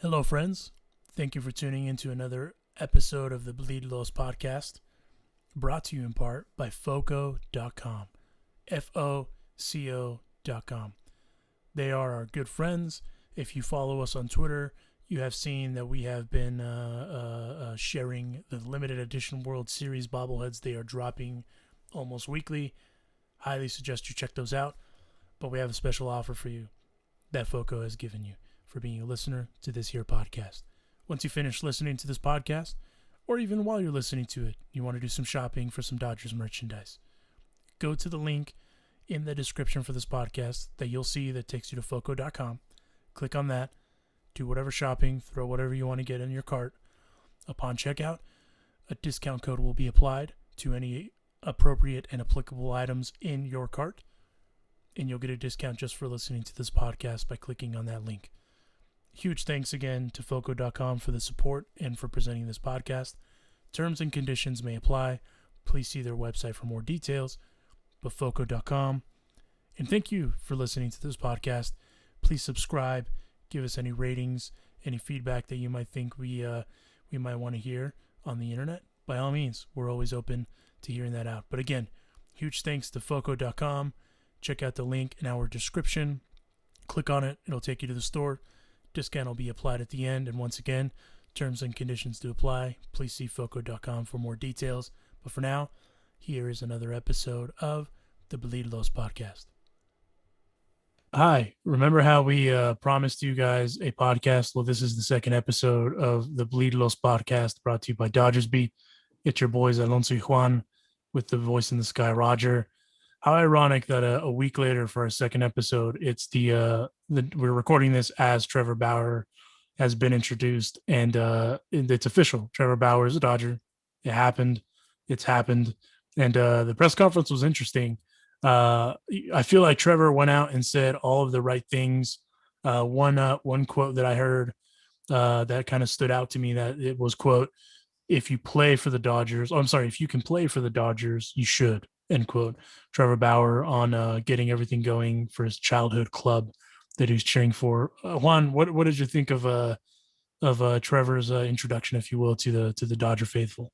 Hello, friends. Thank you for tuning in to another episode of the Bleed Los podcast, brought to you in part by Foco.com. Foco.com. They are our good friends. If you follow us on Twitter, you have seen that we have been sharing the limited edition World Series bobbleheads. They are dropping almost weekly. Highly suggest you check those out. But we have a special offer for you that Foco has given you for being a listener to this here podcast. Once you finish listening to this podcast, or even while you're listening to it, you want to do some shopping for some Dodgers merchandise, go to the link in the description for this podcast that you'll see that takes you to Foco.com. Click on that, do whatever shopping, throw whatever you want to get in your cart. Upon checkout, a discount code will be applied to any appropriate and applicable items in your cart, and you'll get a discount just for listening to this podcast by clicking on that link. Huge thanks again to Foco.com for the support and for presenting this podcast. Terms and conditions may apply. Please see their website for more details, but Foco.com. And thank you for listening to this podcast. Please subscribe, give us any ratings, any feedback that you might think we might want to hear on the internet. By all means, we're always open to hearing that out. But again, huge thanks to Foco.com. Check out the link in our description. Click on it. It'll take you to the store. Discount will be applied at the end. And once again, terms and conditions do apply. Please see Foco.com for more details. But for now, here is another episode of the Bleed Los podcast. Hi. Remember how we promised you guys a podcast? Well, this is the second episode of the Bleed Los podcast brought to you by Dodgers Beat. It's your boys Alonso y Juan with the voice in the sky, Roger. How ironic that a week later for our second episode, it's we're recording this as Trevor Bauer has been introduced, and it's official. Trevor Bauer is a Dodger. It happened. It's happened. And the press conference was interesting. I feel like Trevor went out and said all of the right things. One quote that I heard that kind of stood out to me, that it was, quote, if you play for the Dodgers, if you can play for the Dodgers, you should, end quote. Trevor Bauer on getting everything going for his childhood club that he's cheering for. Juan, what did you think of Trevor's introduction, if you will, to the Dodger faithful?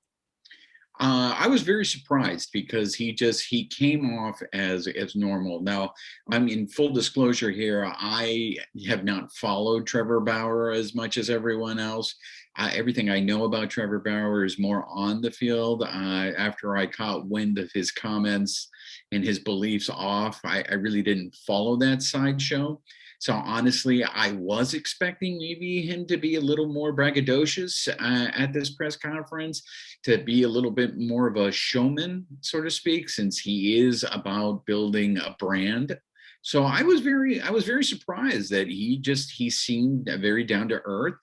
I was very surprised because he came off as normal. Now, I'm in full disclosure here. I have not followed Trevor Bauer as much as everyone else. Everything I know about Trevor Bauer is more on the field. After I caught wind of his comments and his beliefs off, I really didn't follow that sideshow. So honestly, I was expecting maybe him to be a little more braggadocious at this press conference, to be a little bit more of a showman, so to speak, since he is about building a brand. So I was very surprised that he seemed very down to earth.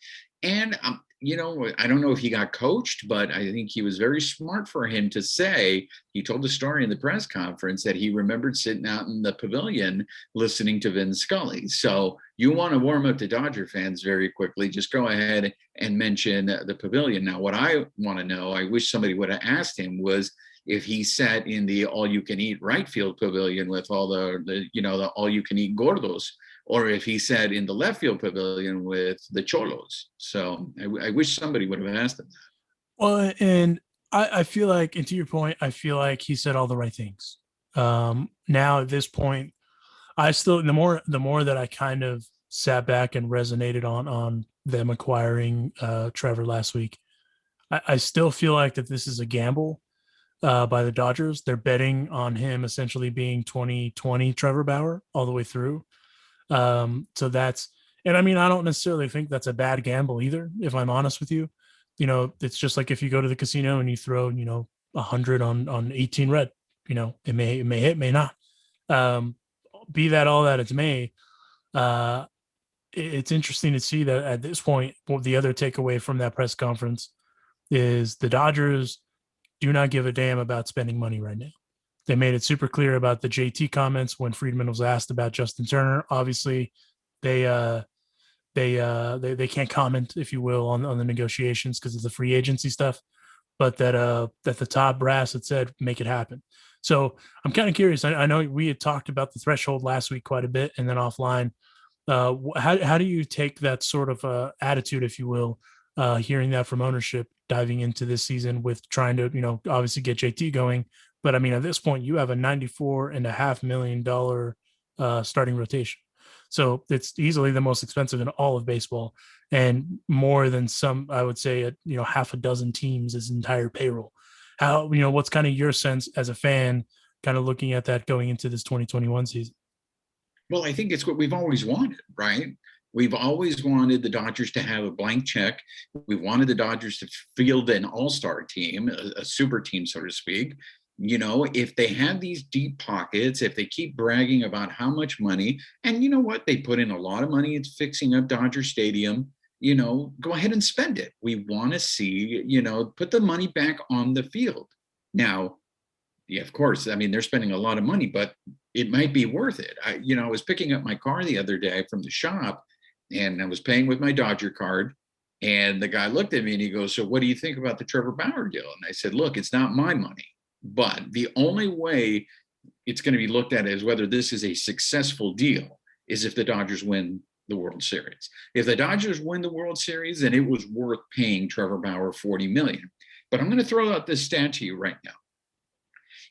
And I don't know if he got coached, but I think he was very smart for him to say, he told the story in the press conference that he remembered sitting out in the pavilion listening to Vin Scully. So you want to warm up to Dodger fans very quickly, just go ahead and mention the pavilion. Now, what I want to know, I wish somebody would have asked him, was if he sat in the all-you-can-eat right field pavilion with all the all-you-can-eat gordos, or if he sat in the left field pavilion with the Cholos. So I wish somebody would have asked him that. Well, and I feel like, and to your point, I feel like he said all the right things. Now at this point, I still, the more that I kind of sat back and resonated on them acquiring Trevor last week, I still feel like that this is a gamble by the Dodgers. They're betting on him essentially being 2020 Trevor Bauer all the way through. So that's, and I mean, I don't necessarily think that's a bad gamble either, if I'm honest with you. It's just like if you go to the casino and you throw, 100 on 18 red, it may hit, may not. Be that all that it may. It's interesting to see that at this point, the other takeaway from that press conference is the Dodgers do not give a damn about spending money right now. They made it super clear about the JT comments when Friedman was asked about Justin Turner. Obviously, they can't comment, if you will, on the negotiations because of the free agency stuff. But that the top brass had said make it happen. So I'm kind of curious. I know we had talked about the threshold last week quite a bit, and then offline How do you take that sort of attitude, if you will, hearing that from ownership, diving into this season with trying to, obviously get JT going, but I mean, at this point, you have a $94.5 million starting rotation, so it's easily the most expensive in all of baseball, and more than some, I would say, half a dozen teams' entire payroll. How, what's kind of your sense as a fan, kind of looking at that going into this 2021 season? Well, I think it's what we've always wanted, right? We've always wanted the Dodgers to have a blank check. We wanted the Dodgers to field an all-star team, a super team, so to speak. If they have these deep pockets, if they keep bragging about how much money, and you know what, they put in a lot of money into fixing up Dodger Stadium, go ahead and spend it. We want to see, put the money back on the field. Now, yeah, of course. I mean, they're spending a lot of money, but it might be worth it. I was picking up my car the other day from the shop, and I was paying with my Dodger card. And the guy looked at me and he goes, "So, what do you think about the Trevor Bauer deal?" And I said, "Look, it's not my money, but the only way it's going to be looked at as whether this is a successful deal is if the Dodgers win the World Series. If the Dodgers win the World Series, then it was worth paying Trevor Bauer $40 million. But I'm going to throw out this stat to you right now.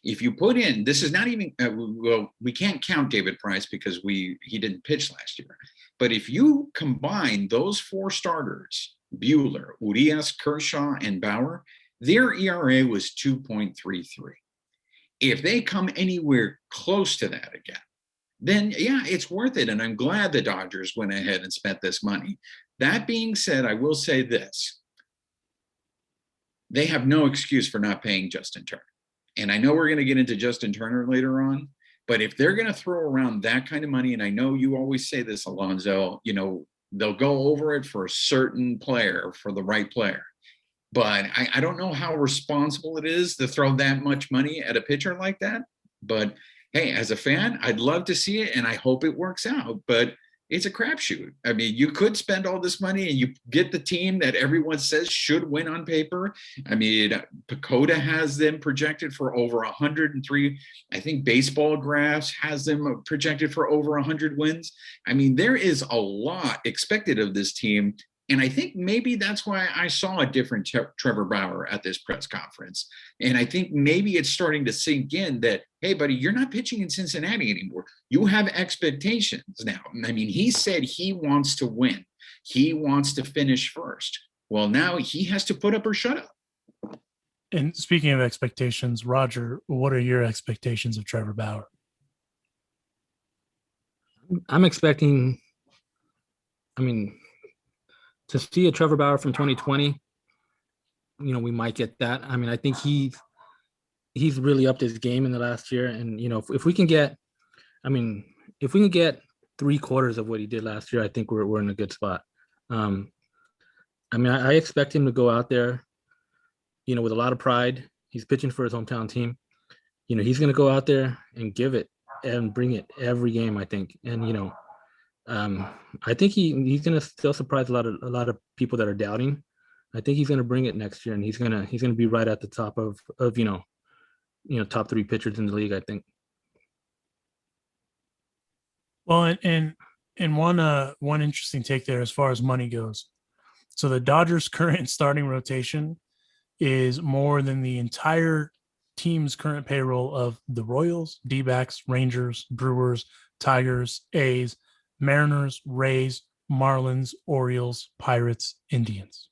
If you put in, this is not even, well, we can't count David Price because he didn't pitch last year. But if you combine those four starters, Buehler, Urias, Kershaw, and Bauer, their ERA was 2.33. If they come anywhere close to that again, then yeah, it's worth it. And I'm glad the Dodgers went ahead and spent this money. That being said, I will say this. They have no excuse for not paying Justin Turner. And I know we're going to get into Justin Turner later on, but if they're going to throw around that kind of money, and I know you always say this, Alonzo, they'll go over it for a certain player, for the right player. But I don't know how responsible it is to throw that much money at a pitcher like that. But hey, as a fan, I'd love to see it, and I hope it works out. But it's a crapshoot. I mean, you could spend all this money and you get the team that everyone says should win on paper. I mean, Pacoda has them projected for over 103. I think Baseball Graphs has them projected for over 100 wins. I mean, there is a lot expected of this team. And I think maybe that's why I saw a different Trevor Bauer at this press conference. And I think maybe it's starting to sink in that, hey, buddy, you're not pitching in Cincinnati anymore. You have expectations now. I mean, he said he wants to win. He wants to finish first. Well, now he has to put up or shut up. And speaking of expectations, Roger, what are your expectations of Trevor Bauer? I'm expecting, I mean, to see a Trevor Bauer from 2020, we might get that. I mean, I think he's really upped his game in the last year. And, if we can get, if we can get 3/4 of what he did last year, I think we're in a good spot. I expect him to go out there, with a lot of pride. He's pitching for his hometown team. He's going to go out there and give it and bring it every game, I think. And, I think he's going to still surprise a lot of people that are doubting. I think he's going to bring it next year, and he's going to be right at the top of top 3 pitchers in the league, I think. Well, and one interesting take there as far as money goes. So the Dodgers' current starting rotation is more than the entire team's current payroll of the Royals, D-backs, Rangers, Brewers, Tigers, A's, Mariners, Rays, Marlins, Orioles, Pirates, Indians.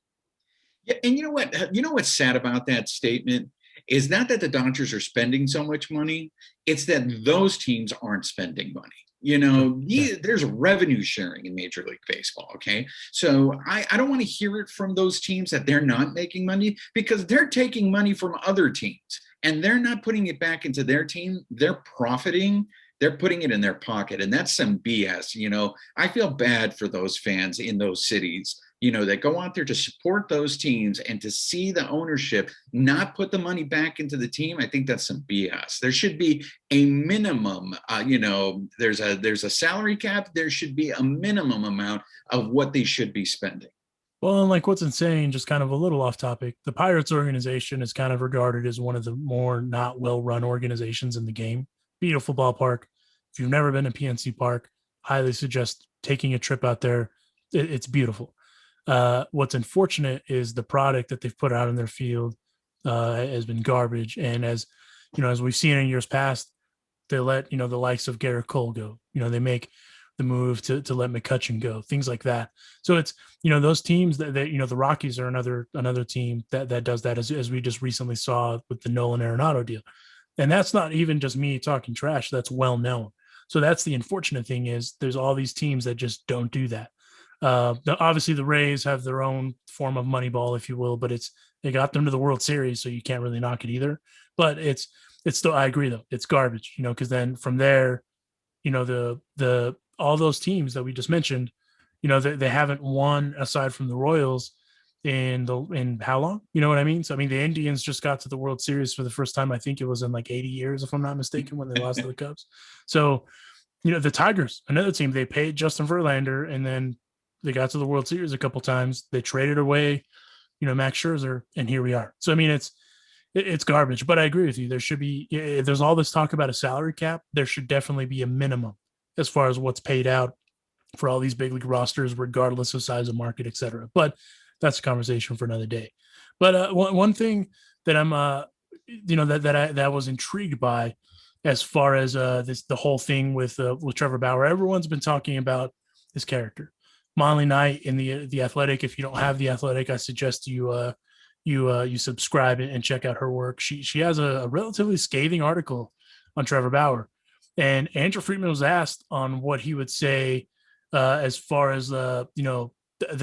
Yeah, and you know what? You know what's sad about that statement is not that the Dodgers are spending so much money; it's that those teams aren't spending money. There's revenue sharing in Major League Baseball. Okay, so I don't want to hear it from those teams that they're not making money because they're taking money from other teams and they're not putting it back into their team. They're profiting. They're putting it in their pocket, and that's some BS. I feel bad for those fans in those cities, that go out there to support those teams and to see the ownership not put the money back into the team. I think that's some BS. There should be a minimum, there's a salary cap. There should be a minimum amount of what they should be spending. Well, and like what's insane, just kind of a little off topic, the Pirates organization is kind of regarded as one of the more not well-run organizations in the game. Beautiful ballpark. If you've never been to PNC Park, highly suggest taking a trip out there. It's beautiful. What's unfortunate is the product that they've put out in their field has been garbage. And as as we've seen in years past, they let the likes of Garrett Cole go. They make the move to let McCutcheon go, things like that. So it's those teams that the Rockies are another team that does that, as we just recently saw with the Nolan Arenado deal. And that's not even just me talking trash. That's well known. So that's the unfortunate thing, is there's all these teams that just don't do that. Obviously, the Rays have their own form of Moneyball, if you will, but they got them to the World Series, so you can't really knock it either. But it's still, I agree though, it's garbage, because then from there, the all those teams that we just mentioned, they haven't won aside from the Royals in how long? You know what I mean? So I mean, the Indians just got to the World Series for the first time. I think it was in like 80 years, if I'm not mistaken, when they lost to the Cubs. So the Tigers, another team, they paid Justin Verlander, and then they got to the World Series a couple times. They traded away, Max Scherzer, and here we are. So I mean, it's garbage. But I agree with you. There should be. There's all this talk about a salary cap. There should definitely be a minimum as far as what's paid out for all these big league rosters, regardless of size of market, et cetera. But that's a conversation for another day. But one thing that I'm, that I was intrigued by, as far as the whole thing with Trevor Bauer, everyone's been talking about his character. Molly Knight in the Athletic. If you don't have the Athletic, I suggest you subscribe and check out her work. She has a relatively scathing article on Trevor Bauer, and Andrew Friedman was asked on what he would say as far as the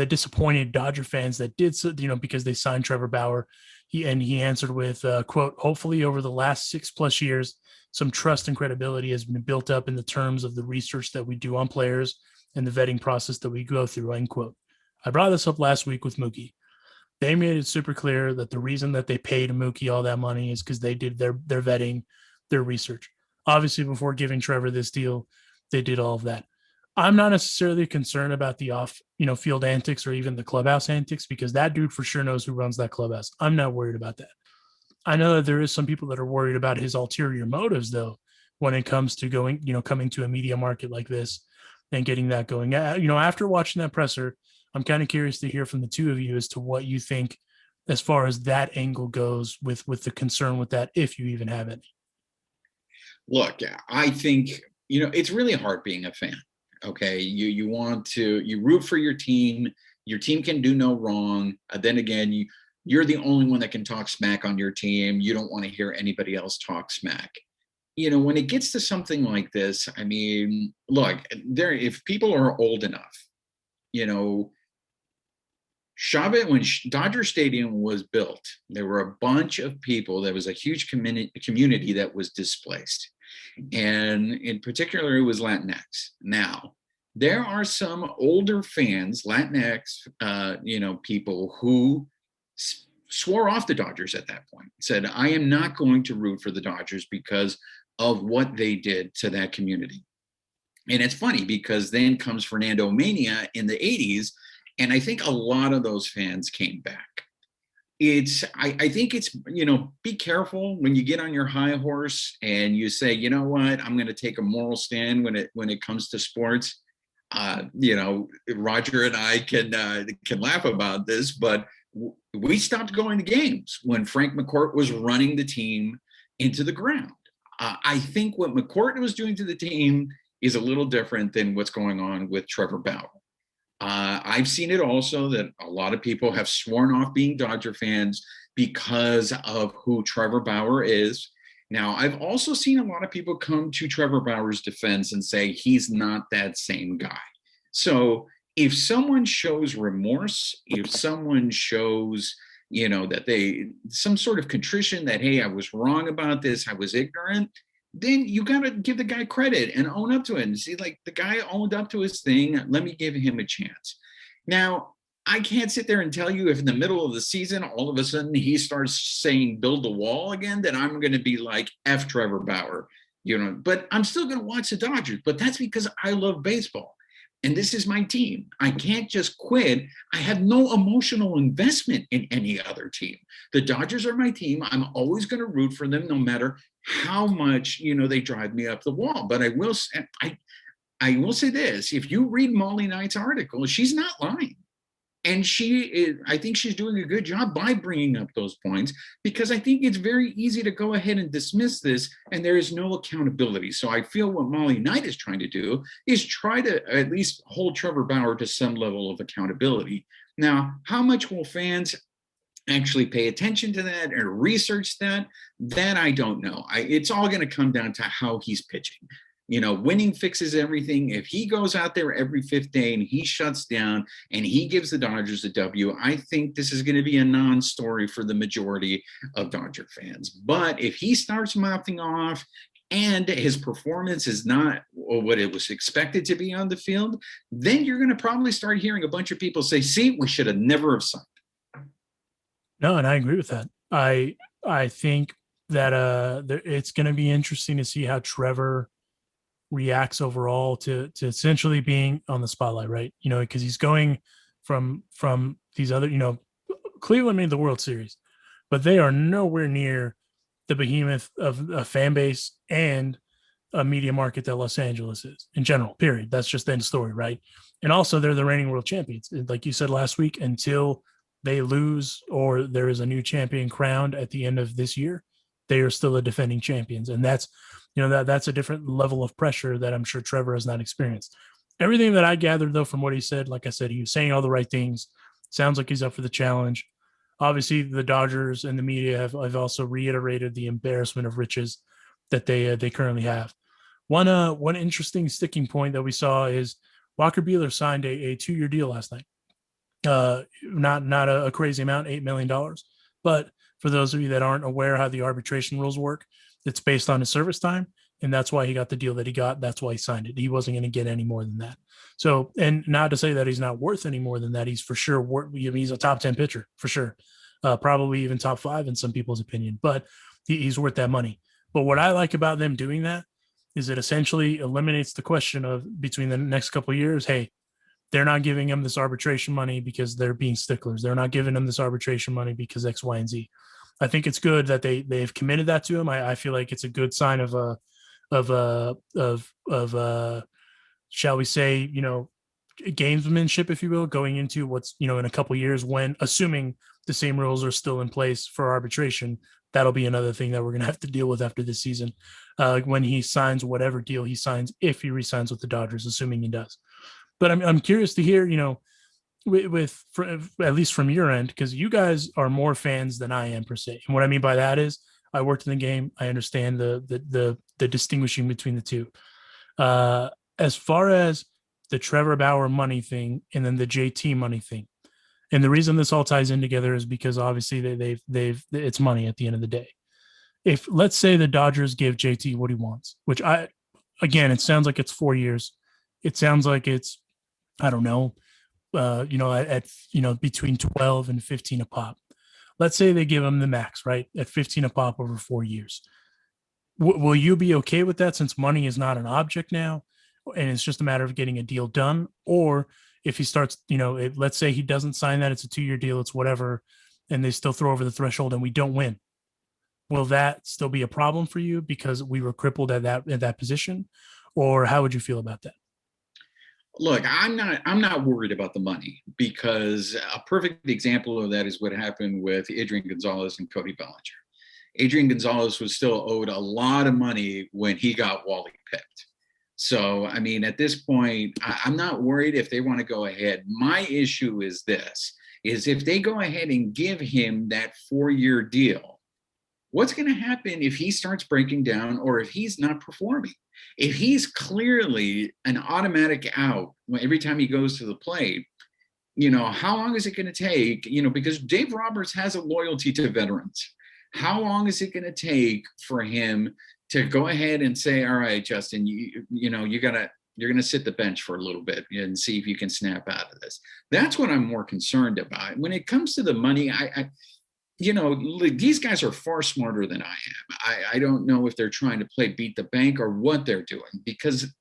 disappointed Dodger fans that did because they signed Trevor Bauer. He answered with quote, "Hopefully over the last 6+ years, some trust and credibility has been built up in the terms of the research that we do on players and the vetting process that we go through," end quote. I brought this up last week with Mookie. They made it super clear that the reason that they paid Mookie all that money is because they did their vetting, their research. Obviously, before giving Trevor this deal, they did all of that. I'm not necessarily concerned about the field antics or even the clubhouse antics, because that dude for sure knows who runs that clubhouse. I'm not worried about that. I know that there is some people that are worried about his ulterior motives, though, when it comes to coming to a media market like this and getting that going. After watching that presser, I'm kind of curious to hear from the two of you as to what you think as far as that angle goes with the concern with that, if you even have any. Look, I think, it's really hard being a fan. Okay. You root for your team. Your team can do no wrong. Then again, you're the only one that can talk smack on your team. You don't want to hear anybody else talk smack. When it gets to something like this, I mean, look, if people are old enough, Chavez, when Dodger Stadium was built, there were a bunch of people. There was a huge community that was displaced. And in particular, it was Latinx. Now, there are some older fans, Latinx, people who swore off the Dodgers at that point, said, "I am not going to root for the Dodgers because of what they did to that community." And it's funny because then comes Fernando Mania in the 80s. And I think a lot of those fans came back. I think it's, be careful when you get on your high horse and you say, you know what, I'm going to take a moral stand when it comes to sports. Roger and I can laugh about this, but we stopped going to games when Frank McCourt was running the team into the ground. I think what McCourt was doing to the team is a little different than what's going on with Trevor Bauer. I've seen it also that a lot of people have sworn off being Dodger fans because of who Trevor Bauer is. Now, I've also seen a lot of people come to Trevor Bauer's defense and say he's not that same guy. So if someone shows remorse, if someone shows, that some sort of contrition that, hey, I was wrong about this, I was ignorant, then you got to give the guy credit and own up to it and see, like, the guy owned up to his thing. Let me give him a chance. Now, I can't sit there and tell you if in the middle of the season, all of a sudden he starts saying build the wall again, that I'm going to be like, F Trevor Bauer, but I'm still going to watch the Dodgers. But that's because I love baseball. And this is my team. I can't just quit. I have no emotional investment in any other team. The Dodgers are my team. I'm always going to root for them no matter how much, they drive me up the wall. But I will say, I will say this: if you read Molly Knight's article, she's not lying. And I think she's doing a good job by bringing up those points, because I think it's very easy to go ahead and dismiss this and there is no accountability. So I feel what Molly Knight is trying to do is try to at least hold Trevor Bauer to some level of accountability. Now, how much will fans actually pay attention to that or research that? That I don't know. It's all going to come down to how he's pitching. Winning fixes everything. If he goes out there every fifth day and he shuts down and he gives the Dodgers a W, I think this is going to be a non-story for the majority of Dodger fans. But if he starts mouthing off and his performance is not what it was expected to be on the field, then you're going to probably start hearing a bunch of people say, see, we should have never have signed. No, and I agree with that. I think that it's going to be interesting to see how Trevor reacts overall to essentially being on the spotlight, right? Because he's going from these other, Cleveland made the World Series, but they are nowhere near the behemoth of a fan base and a media market that Los Angeles is in general, period. That's just the end story, right? And also they're the reigning world champions. Like you said last week, until they lose or there is a new champion crowned at the end of this year, they are still the defending champions. And that's a different level of pressure that I'm sure Trevor has not experienced. Everything that I gathered, though, from what he said, like I said, he was saying all the right things. Sounds like he's up for the challenge. Obviously, the Dodgers and the media have also reiterated the embarrassment of riches that they currently have. One interesting sticking point that we saw is Walker Buehler signed a 2-year deal last night. Not a crazy amount, $8 million. But for those of you that aren't aware how the arbitration rules work, it's based on his service time, and that's why he got the deal that he got. That's why he signed it. He wasn't going to get any more than that. So, and not to say that he's not worth any more than that. He's for sure he's a top 10 pitcher for sure, probably even top 5 in some people's opinion. But he's worth that money. But what I like about them doing that is it essentially eliminates the question of between the next couple of years. Hey, they're not giving him this arbitration money because they're being sticklers. They're not giving him this arbitration money because X, Y, and Z. I think it's good that they've committed that to him. I feel like it's a good sign of shall we say, gamesmanship, if you will, going into what's, in a couple of years, when assuming the same rules are still in place for arbitration, that'll be another thing that we're going to have to deal with after this season, when he signs whatever deal he signs, if he resigns with the Dodgers, assuming he does. But I'm curious to hear, with at least from your end, because you guys are more fans than I am per se. And what I mean by that is I worked in the game. I understand the distinguishing between the two. As far as the Trevor Bauer money thing and then the JT money thing, and the reason this all ties in together is because obviously they've it's money at the end of the day. If let's say the Dodgers give JT what he wants, which it sounds like it's 4 years. It sounds like it's, I don't know, at between 12 and 15 a pop. Let's say they give him the max, right, at 15 a pop over 4 years. Will you be okay with that, since money is not an object now and it's just a matter of getting a deal done? Or if he starts, let's say he doesn't sign that, it's a 2-year deal, it's whatever, and they still throw over the threshold and we don't win, will that still be a problem for you because we were crippled at that position? Or how would you feel about that? Look, I'm not worried about the money, because a perfect example of that is what happened with Adrian Gonzalez and Cody Bellinger. Adrian Gonzalez was still owed a lot of money when he got Wally picked. So, I mean, at this point, I'm not worried if they want to go ahead. My issue is this, is if they go ahead and give him that 4-year deal, what's going to happen if he starts breaking down or if he's not performing? If he's clearly an automatic out every time he goes to the plate, how long is it going to take? Because Dave Roberts has a loyalty to veterans. How long is it going to take for him to go ahead and say, all right, Justin, you're going to sit the bench for a little bit and see if you can snap out of this? That's what I'm more concerned about. When it comes to the money, these guys are far smarter than I am. I don't know if they're trying to play beat the bank or what they're doing, because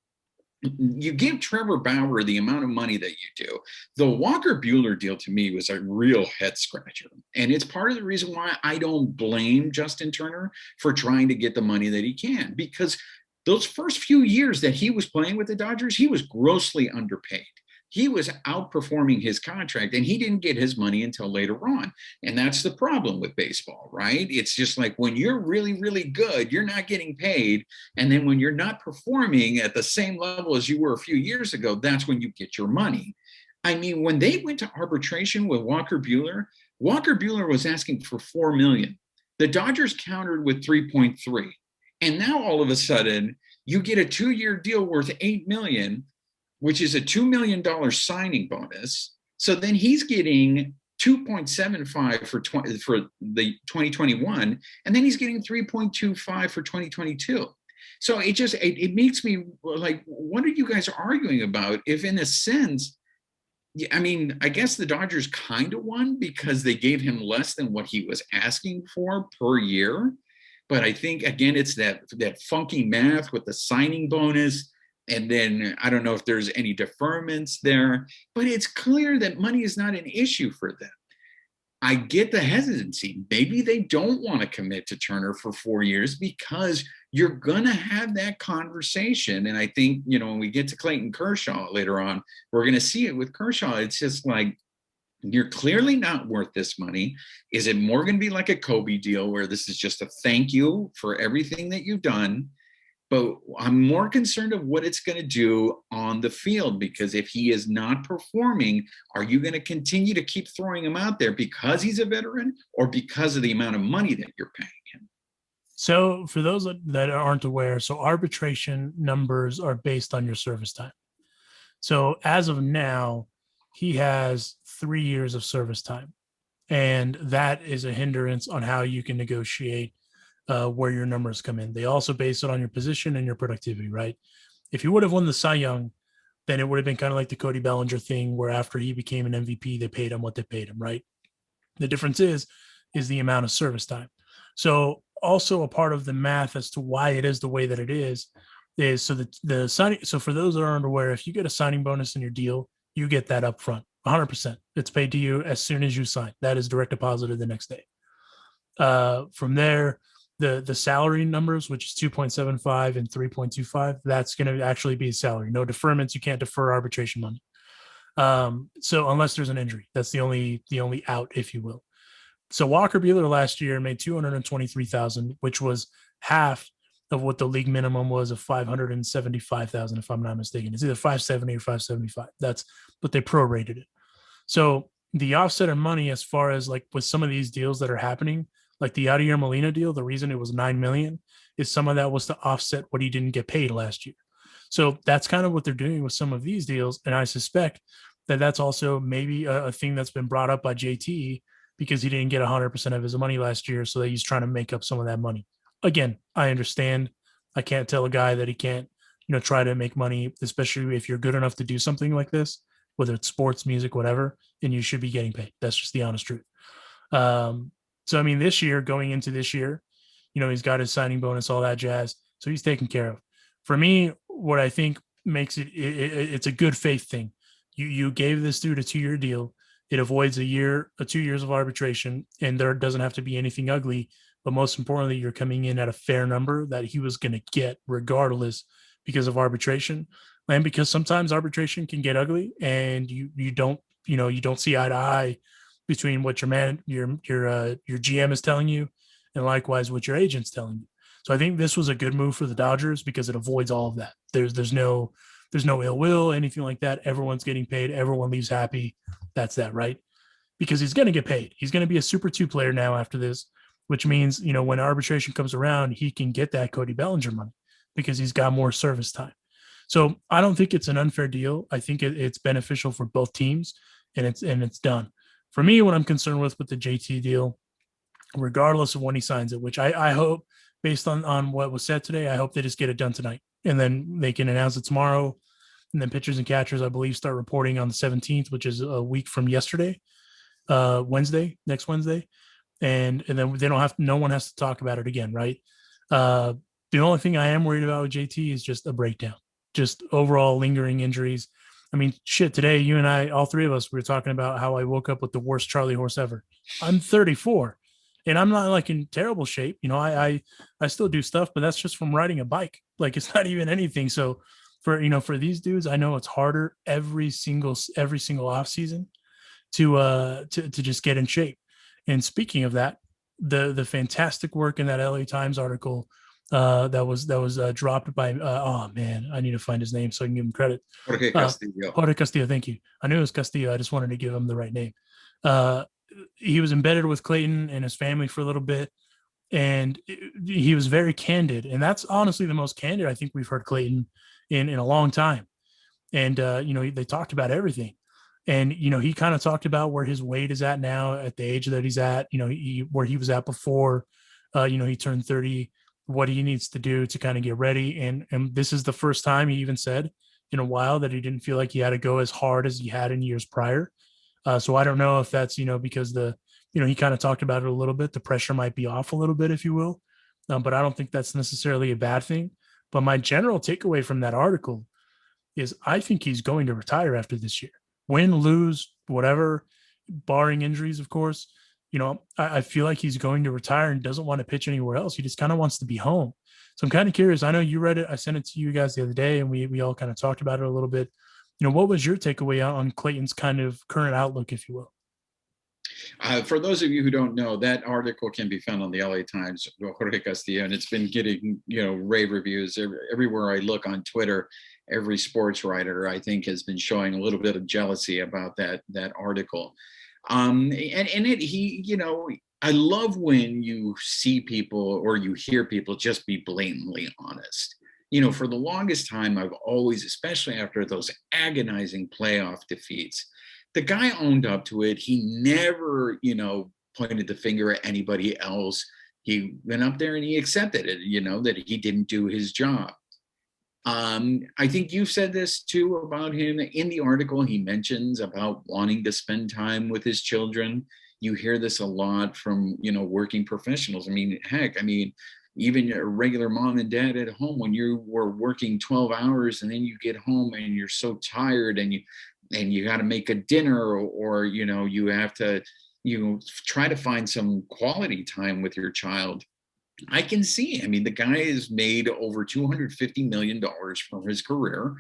you give Trevor Bauer the amount of money that you do. The Walker Buehler deal to me was a real head scratcher. And it's part of the reason why I don't blame Justin Turner for trying to get the money that he can, because Those first few years that he was playing with the Dodgers, he was grossly underpaid. He was outperforming his contract, and he didn't get his money until later on. And that's the problem with baseball, right? It's just like when you're really, really good, you're not getting paid. And then when you're not performing at the same level as you were a few years ago, that's when you get your money. I mean, when they went to arbitration with Walker Bueller was asking for $4 million. The Dodgers countered with 3.3. And now all of a sudden, you get a 2-year deal worth $8 million, which is a $2 million signing bonus. So then he's getting 2.75 for the 2021, and then he's getting 3.25 for 2022. So it makes me like, what are you guys arguing about? If in a sense, I mean, I guess the Dodgers kind of won because they gave him less than what he was asking for per year. But I think, again, it's that funky math with the signing bonus. And then I don't know if there's any deferments there, but it's clear that money is not an issue for them. I get the hesitancy. Maybe they don't want to commit to Turner for 4 years because you're going to have that conversation. And I think, when we get to Clayton Kershaw later on, we're going to see it with Kershaw. It's just like, you're clearly not worth this money. Is it more going to be like a Kobe deal where this is just a thank you for everything that you've done? But I'm more concerned of what it's going to do on the field, because if he is not performing, are you going to continue to keep throwing him out there because he's a veteran or because of the amount of money that you're paying him? So for those that aren't aware, so arbitration numbers are based on your service time. So as of now, he has 3 years of service time, and that is a hindrance on how you can negotiate where your numbers come in. They also base it on your position and your productivity, right? If he would have won the Cy Young, then it would have been kind of like the Cody Bellinger thing, where after he became an MVP, they paid him what they paid him, right? The difference is the amount of service time. So also a part of the math as to why it is the way that it is so that the signing. So for those that aren't aware, if you get a signing bonus in your deal, you get that up front, 100%. It's paid to you as soon as you sign. That is direct deposited the next day. From there, the salary numbers, which is 2.75 and 3.25, that's going to actually be a salary. No deferments. You can't defer arbitration money. So unless there's an injury, that's the only out, if you will. So Walker Bueller last year made $223,000, which was half of what the league minimum was of $575,000, if I'm not mistaken. It's either 570 or 575. That's what they prorated it. So the offset of money, as far as like with some of these deals that are happening, like the Yadier Molina deal, the reason it was $9 million is some of that was to offset what he didn't get paid last year. So that's kind of what they're doing with some of these deals. And I suspect that that's also maybe a thing that's been brought up by JT, because he didn't get 100% of his money last year. So that he's trying to make up some of that money. Again, I understand. I can't tell a guy that he can't, try to make money, especially if you're good enough to do something like this, whether it's sports, music, whatever, then you should be getting paid. That's just the honest truth. So, I mean, going into this year, he's got his signing bonus, all that jazz. So he's taken care of. For me, what I think makes it's a good faith thing. You gave this dude a 2-year deal. It avoids 2 years of arbitration, and there doesn't have to be anything ugly. But most importantly, you're coming in at a fair number that he was going to get regardless because of arbitration. And because sometimes arbitration can get ugly, and you don't see eye to eye between what your GM is telling you, and likewise what your agent's telling you. So I think this was a good move for the Dodgers because it avoids all of that. There's no ill will, anything like that. Everyone's getting paid. Everyone leaves happy. That's that, right? Because he's going to get paid. He's going to be a Super 2 player now after this, which means, when arbitration comes around, he can get that Cody Bellinger money because he's got more service time. So I don't think it's an unfair deal. I think it's beneficial for both teams, and it's done. For me, what I'm concerned with the JT deal, regardless of when he signs it, which I hope, based on what was said today, I hope they just get it done tonight, and then they can announce it tomorrow. And then pitchers and catchers, I believe, start reporting on the 17th, which is a week from yesterday, next Wednesday. And then no one has to talk about it again, right? The only thing I am worried about with JT is just a breakdown, just overall lingering injuries. I mean, shit, today, you and I, all three of us, we were talking about how I woke up with the worst Charlie horse ever. I'm 34. And I'm not like in terrible shape. You know, I still do stuff, but that's just from riding a bike. Like it's not even anything. So for for these dudes, I know it's harder every single off season to just get in shape. And speaking of that, the fantastic work in that LA Times article that was dropped by oh man, I need to find his name so I can give him credit. Jorge Uh, Castillo. Jorge Castillo, thank you. I knew it was Castillo. I just wanted to give him the right name. Uh, he was embedded with Clayton and his family for a little bit, and he was very candid. And that's honestly the most candid I think we've heard Clayton in a long time. And they talked about everything. And he kind of talked about where his weight is at now, at the age that he's at. Where he was at before. He turned 30. What he needs to do to kind of get ready. And this is the first time he even said in a while that he didn't feel like he had to go as hard as he had in years prior. So I don't know if that's because he kind of talked about it a little bit. The pressure might be off a little bit, if you will, but I don't think that's necessarily a bad thing. But my general takeaway from that article is I think he's going to retire after this year. Win, lose, whatever, barring injuries, of course. I feel like he's going to retire and doesn't want to pitch anywhere else. He just kind of wants to be home. So I'm kind of curious. I know you read it. I sent it to you guys the other day, and we all kind of talked about it a little bit. What was your takeaway on Clayton's kind of current outlook, if you will? For those of you who don't know, that article can be found on the LA Times, Jorge Castillo, and it's been getting, rave reviews everywhere I look on Twitter. Every sports writer, I think, has been showing a little bit of jealousy about that article. And it, I love when you see people or you hear people just be blatantly honest. For the longest time, I've always, especially after those agonizing playoff defeats, the guy owned up to it. He never, pointed the finger at anybody else. He went up there and he accepted it, that he didn't do his job. I think you've said this too about him in the article. He mentions about wanting to spend time with his children. You hear this a lot from, working professionals. I mean, heck, even a regular mom and dad at home, when you were working 12 hours and then you get home and you're so tired and you got to make a dinner or you have to try to find some quality time with your child. I can see. The guy has made over $250 million from his career.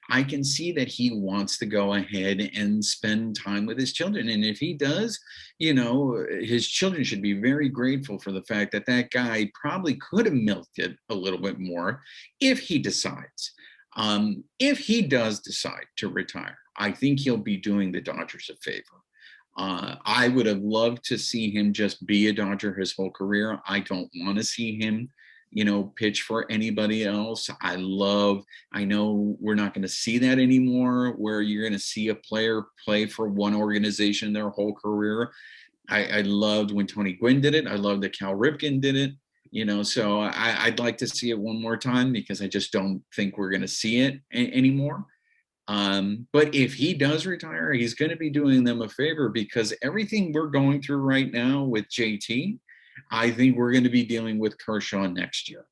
I can see that he wants to go ahead and spend time with his children. And if he does, his children should be very grateful for the fact that that guy probably could have milked it a little bit more if he decides. If he does decide to retire, I think he'll be doing the Dodgers a favor. I would have loved to see him just be a Dodger his whole career. I don't want to see him, pitch for anybody else. I know we're not going to see that anymore, where you're going to see a player play for one organization their whole career. I loved when Tony Gwynn did it. I loved that Cal Ripken did it. So I'd like to see it one more time because I just don't think we're going to see it anymore. But if he does retire, he's going to be doing them a favor, because everything we're going through right now with JT, I think we're going to be dealing with Kershaw next year.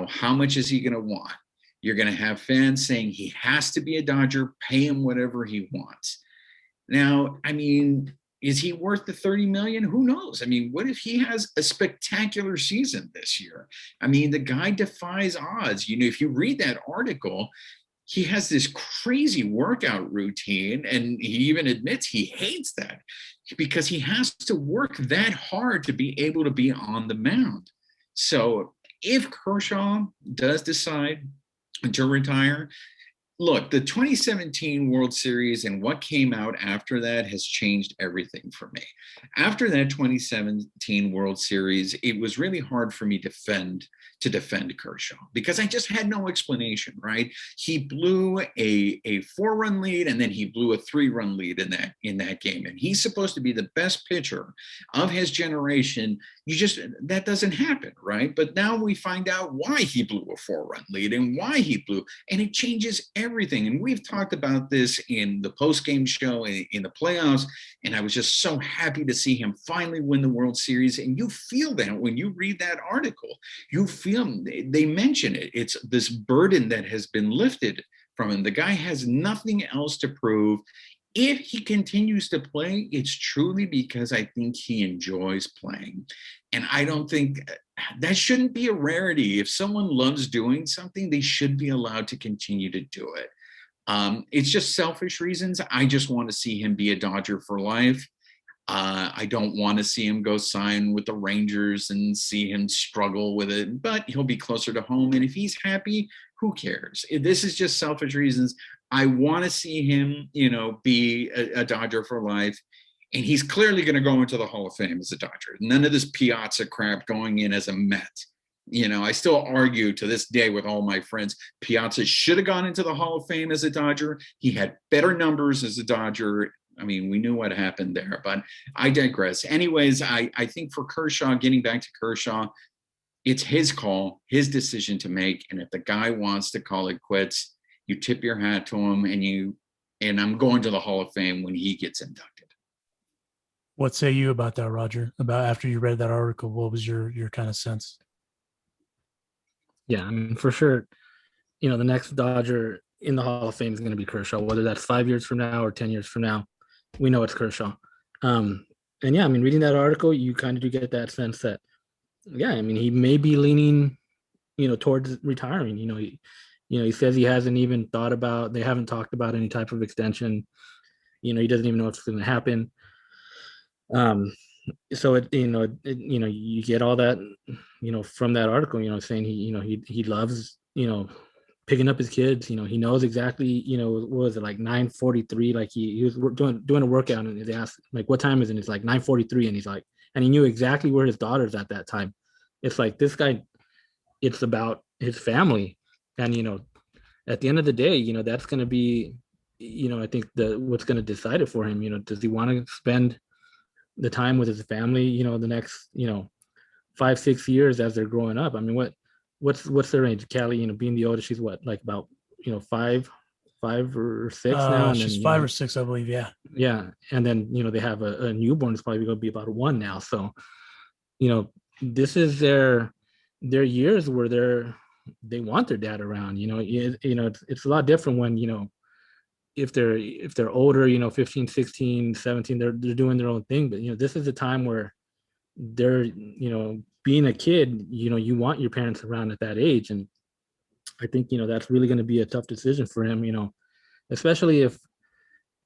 How much is he going to want? You're going to have fans saying he has to be a Dodger, pay him whatever he wants. Now, is he worth the $30 million? Who knows? What if he has a spectacular season this year? The guy defies odds. If you read that article, he has this crazy workout routine, and he even admits he hates that because he has to work that hard to be able to be on the mound. So if Kershaw does decide to retire, look, the 2017 World Series and what came out after that has changed everything for me. After that 2017 World Series, it was really hard for me to defend Kershaw because I just had no explanation, right? He blew a 4-run lead and then he blew a 3-run lead in that game. And he's supposed to be the best pitcher of his generation. That doesn't happen, right? But now we find out why he blew a 4-run lead and why he blew, and it changes everything. And we've talked about this in the post-game show in the playoffs, and I was just so happy to see him finally win the World Series. And you feel that when you read that article. You feel they mention it. It's this burden that has been lifted from him. The guy has nothing else to prove. If he continues to play, it's truly because I think he enjoys playing. And I don't think that shouldn't be a rarity. If someone loves doing something, they should be allowed to continue to do it. It's just selfish reasons. I just want to see him be a Dodger for life. I don't want to see him go sign with the Rangers and see him struggle with it, but he'll be closer to home. And if he's happy, who cares? This is just selfish reasons. I want to see him, be a Dodger for life. And he's clearly going to go into the Hall of Fame as a Dodger. None of this Piazza crap going in as a Met. I still argue to this day with all my friends, Piazza should have gone into the Hall of Fame as a Dodger. He had better numbers as a Dodger. I mean, we knew what happened there, but I digress. Anyways, I think for Kershaw, getting back to Kershaw, it's his call, his decision to make. And if the guy wants to call it quits, you tip your hat to him, and I'm going to the Hall of Fame when he gets inducted. What say you about that, Roger? About after you read that article, what was your kind of sense? Yeah, I mean, for sure, the next Dodger in the Hall of Fame is going to be Kershaw, whether that's 5 years from now or 10 years from now. We know it's Kershaw. And yeah, I mean, reading that article, you kind of do get that sense that, yeah, I mean, he may be leaning, towards retiring. He says he hasn't even they haven't talked about any type of extension. He doesn't even know what's going to happen. So you get all that, from that article, saying he loves, picking up his kids. He knows exactly, what was it, like 9:43? Like he was doing a workout, and they asked, like, what time is it? It's like 9:43, and he's like, and he knew exactly where his daughter's at that time. It's like, this guy, it's about his family. And, at the end of the day, that's going to be, I think what's going to decide it for him. Does he want to spend the time with his family, the next, 5-6 years as they're growing up? I mean, what's their age? Callie, being the oldest, she's what, like about, 5 or 6 now? And she's then, 5 or 6, I believe. Yeah. Yeah. And then, they have a newborn that's probably going to be about 1 now. So, this is their years where they want their dad around. It's a lot different when, if they're older, 15, 16, 17, they're doing their own thing. But, this is a time where they're, being a kid, you want your parents around at that age. And I think, that's really going to be a tough decision for him, especially if,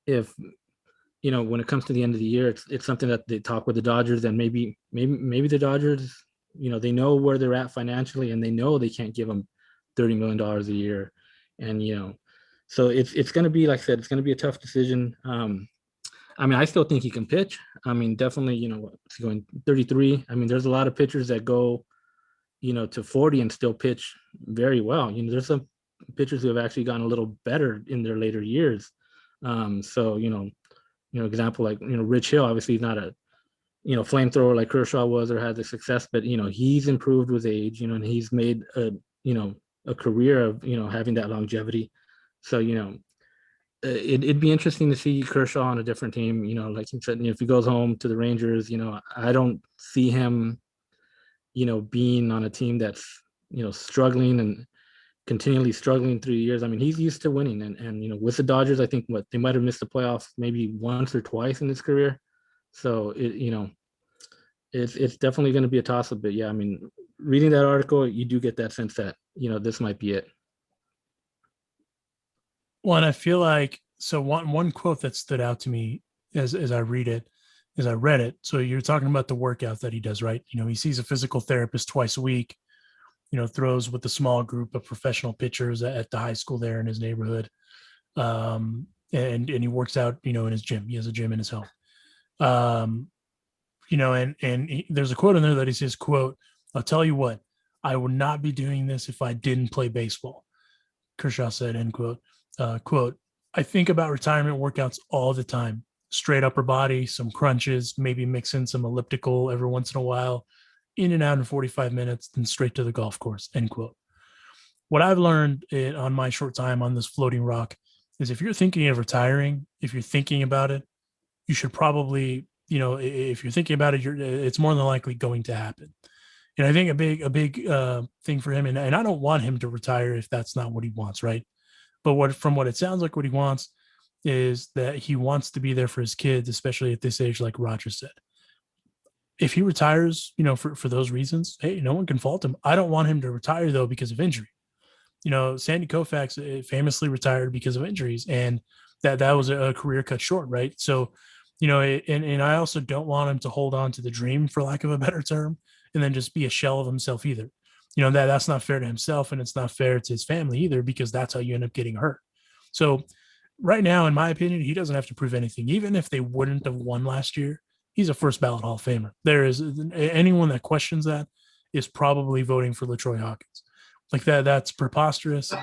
when it comes to the end of the year, it's something that they talk with the Dodgers, and maybe the Dodgers, they know where they're at financially, and they know they can't give him $30 million a year. And, so it's going to be, like I said, it's going to be a tough decision. I mean, I still think he can pitch. I mean, definitely, he's going 33. I mean, there's a lot of pitchers that go, to 40 and still pitch very well. There's some pitchers who have actually gotten a little better in their later years. So, example, like, Rich Hill, obviously he's not a, flamethrower like Kershaw was or had the success, but, he's improved with age, and he's made a career of, having that longevity. So, it'd be interesting to see Kershaw on a different team. Like you said, if he goes home to the Rangers, I don't see him, being on a team that's, struggling and continually struggling through years. I mean, he's used to winning, and with the Dodgers, I think they might have missed the playoffs maybe once or twice in his career. So it's definitely going to be a toss up. But yeah, I mean, reading that article, you do get that sense that, this might be it. Well, and I feel like, so one quote that stood out to me as I read it. So you're talking about the workouts that he does, right? He sees a physical therapist twice a week, throws with a small group of professional pitchers at the high school there in his neighborhood. And he works out, in his gym. He has a gym in his home. There's a quote in there that he says, quote, "I'll tell you what, I would not be doing this if I didn't play baseball." Kershaw said, end quote. Quote, "I think about retirement workouts all the time. Straight upper body, some crunches, maybe mix in some elliptical every once in a while, in and out in 45 minutes, then straight to the golf course," end quote. What I've learned on my short time on this floating rock is, if you're thinking of retiring, if you're thinking about it, you should probably, if you're thinking about it, it's more than likely going to happen. And I think a big thing for him, and I don't want him to retire if that's not what he wants, right? But from what it sounds like, what he wants is that he wants to be there for his kids, especially at this age, like Roger said. If he retires, for those reasons, hey, no one can fault him. I don't want him to retire though because of injury. Sandy Koufax famously retired because of injuries, and that was a career cut short, right? So, and I also don't want him to hold on to the dream, for lack of a better term, and then just be a shell of himself either. That's not fair to himself, and it's not fair to his family either, because that's how you end up getting hurt. So, right now, in my opinion, he doesn't have to prove anything. Even if they wouldn't have won last year, he's a first ballot Hall of Famer. There is anyone that questions that is probably voting for LaTroy Hawkins. Like that's preposterous.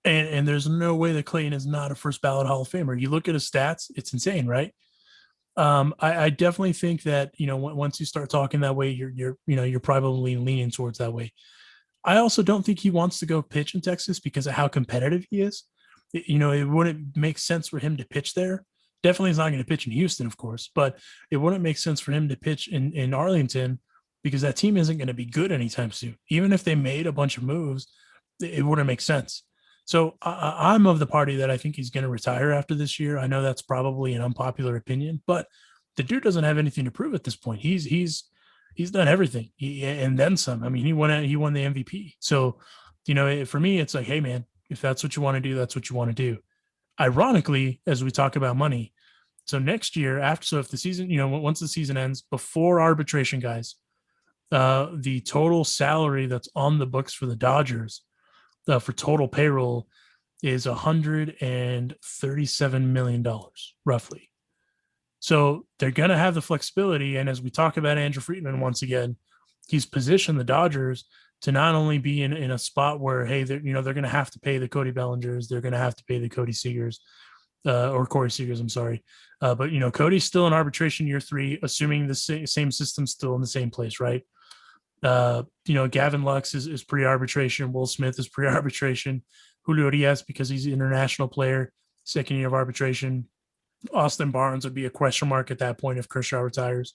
And there's no way that Clayton is not a first ballot Hall of Famer. You look at his stats, it's insane, right? I definitely think that, once you start talking that way, you're probably leaning towards that way. I also don't think he wants to go pitch in Texas because of how competitive he is. It wouldn't make sense for him to pitch there. Definitely is not going to pitch in Houston, of course, but it wouldn't make sense for him to pitch in Arlington, because that team isn't going to be good anytime soon. Even if they made a bunch of moves, it wouldn't make sense. So I'm of the party that I think he's going to retire after this year. I know that's probably an unpopular opinion, but the dude doesn't have anything to prove at this point. He's done everything, and then some. I mean, he won the MVP. So, for me, it's like, hey, man, if that's what you want to do, that's what you want to do. Ironically, as we talk about money, so next year, if the season, once the season ends, before arbitration, guys, the total salary that's on the books for the Dodgers for total payroll is $137 million, roughly. So they're going to have the flexibility. And as we talk about Andrew Friedman, once again, he's positioned the Dodgers to not only be in a spot where, hey, they're going to have to pay the Cody Bellingers, they're going to have to pay the Cody Seagers, or Corey Seagers, I'm sorry. But, Cody's still in arbitration year 3, assuming the same system's still in the same place, right? Gavin Lux is pre-arbitration. Will Smith is pre-arbitration. Julio Diaz, because he's an international player, second year of arbitration. Austin Barnes would be a question mark at that point if Kershaw retires.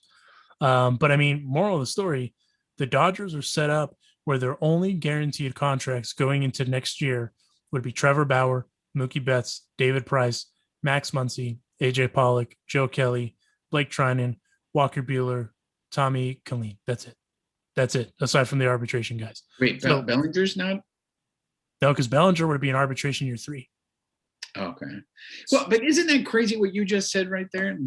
But I mean, moral of the story, the Dodgers are set up where their only guaranteed contracts going into next year would be Trevor Bauer, Mookie Betts, David Price, Max Muncy, AJ Pollock, Joe Kelly, Blake Trinan, Walker Buehler, Tommy Kaline. That's it, aside from the arbitration guys. Wait, so, Bellinger's not? No, because Bellinger would be in arbitration year 3. Okay. Well, but isn't that crazy what you just said right there?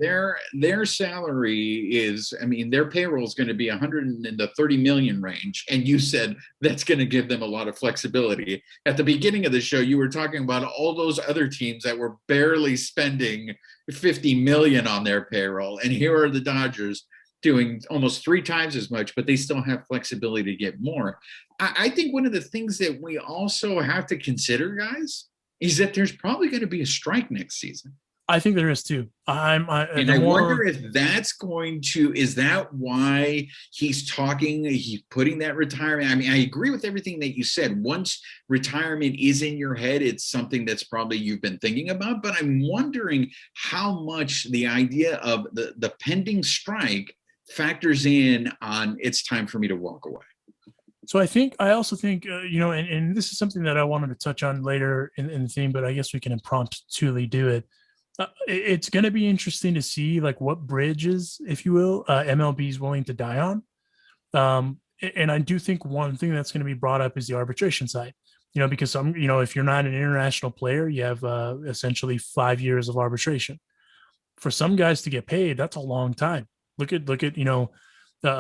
Their salary is, I mean, their payroll is going to be 130 million range. And you said that's going to give them a lot of flexibility. At the beginning of the show, you were talking about all those other teams that were barely spending 50 million on their payroll. And here are the Dodgers doing almost 3 times as much, but they still have flexibility to get more. I think one of the things that we also have to consider, guys, is that there's probably going to be a strike next season. I think there is too. I wonder if that's going to, is that why he's putting that retirement? I mean, I agree with everything that you said. Once retirement is in your head, it's something that's probably you've been thinking about, but I'm wondering how much the idea of the pending strike factors in on it's time for me to walk away. So I also think, and this is something that I wanted to touch on later in the theme, but I guess we can impromptu do it. It's going to be interesting to see like what bridges, if you will, MLB is willing to die on. And I do think one thing that's going to be brought up is the arbitration side, because if you're not an international player, you have essentially 5 years of arbitration. For some guys to get paid, that's a long time. Look at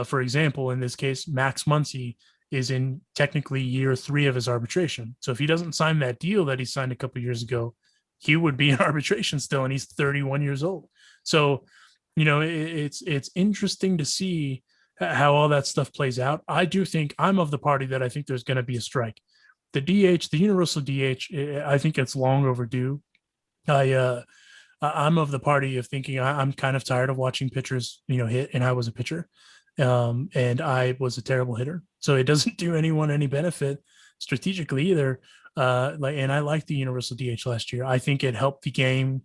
for example, in this case, Max Muncy is in technically year 3 of his arbitration. So if he doesn't sign that deal that he signed a couple of years ago, he would be in arbitration still, and he's 31 years old. So, it's interesting to see how all that stuff plays out. I do think I'm of the party that I think there's going to be a strike. The DH, the universal DH, I think it's long overdue. I'm of the party of thinking I'm kind of tired of watching pitchers, hit, and I was a pitcher. And I was a terrible hitter, so it doesn't do anyone any benefit strategically either. And I liked the universal DH last year. I think it helped the game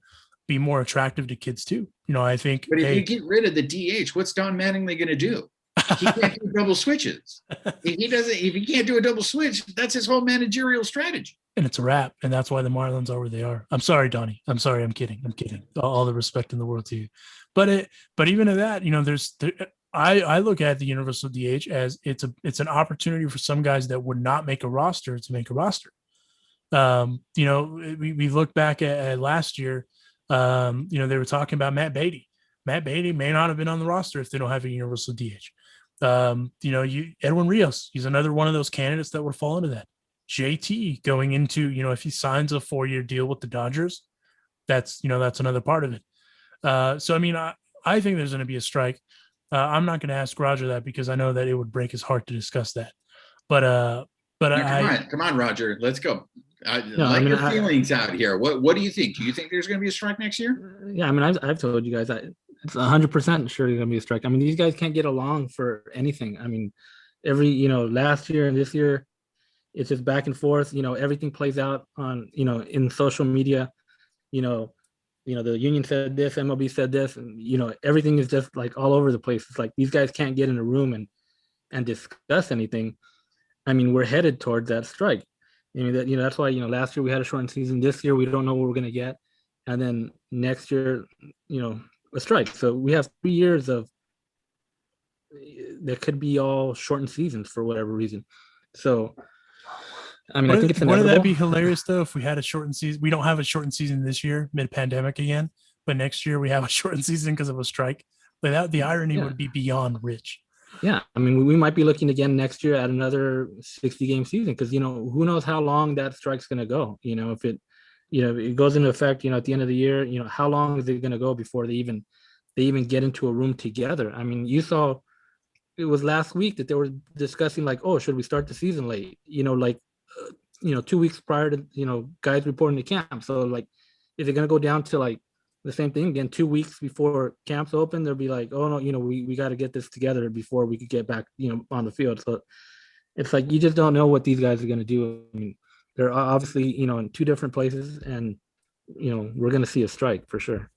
be more attractive to kids too. I think. But if you get rid of the DH, what's Don Mattingly going to do? He can't do double switches. If he can't do a double switch, that's his whole managerial strategy. and it's a wrap. And that's why the Marlins are where they are. I'm sorry, Donnie. I'm sorry. I'm kidding. I'm kidding. All the respect in the world to you. But even at that, I look at the universal DH as it's an opportunity for some guys that would not make a roster to make a roster. We look back at last year. They were talking about Matt Beatty. Matt Beatty may not have been on the roster if they don't have a universal DH. Edwin Rios, he's another one of those candidates that would fall into that. JT going into, if he signs a 4-year deal with the Dodgers, that's another part of it. I think there's going to be a strike. I'm not going to ask Roger that because I know that it would break his heart to discuss that. But come on, Roger, let's go. Let your feelings out here. What do you think? Do you think there's going to be a strike next year? Yeah, I've told you guys it's 100% sure there's going to be a strike. These guys can't get along for anything. Every last year and this year, it's just back and forth. Everything plays out on in social media. The union said this, MLB said this, and everything is just like all over the place. It's like these guys can't get in a room and discuss anything. We're headed towards that strike. That's why last year we had a shortened season. This year we don't know what we're going to get, and then next year a strike. So we have 3 years of that could be all shortened seasons for whatever reason. So I think it's inevitable. Wouldn't that be hilarious though if we had a shortened season? We don't have a shortened season this year, mid-pandemic again, but next year we have a shortened season because of a strike. But the irony would be beyond rich. Yeah, we might be looking again next year at another 60-game season because who knows how long that strike's going to go. If it goes into effect at the end of the year, how long is it going to go before they even get into a room together? You saw it was last week that they were discussing like, oh, should we start the season late? 2 weeks prior to guys reporting to camp. So like, is it going to go down to like the same thing again 2 weeks before camps open? They'll be like, oh no, we got to get this together before we could get back on the field. So it's like you just don't know what these guys are going to do. They're obviously in two different places, and we're going to see a strike for sure.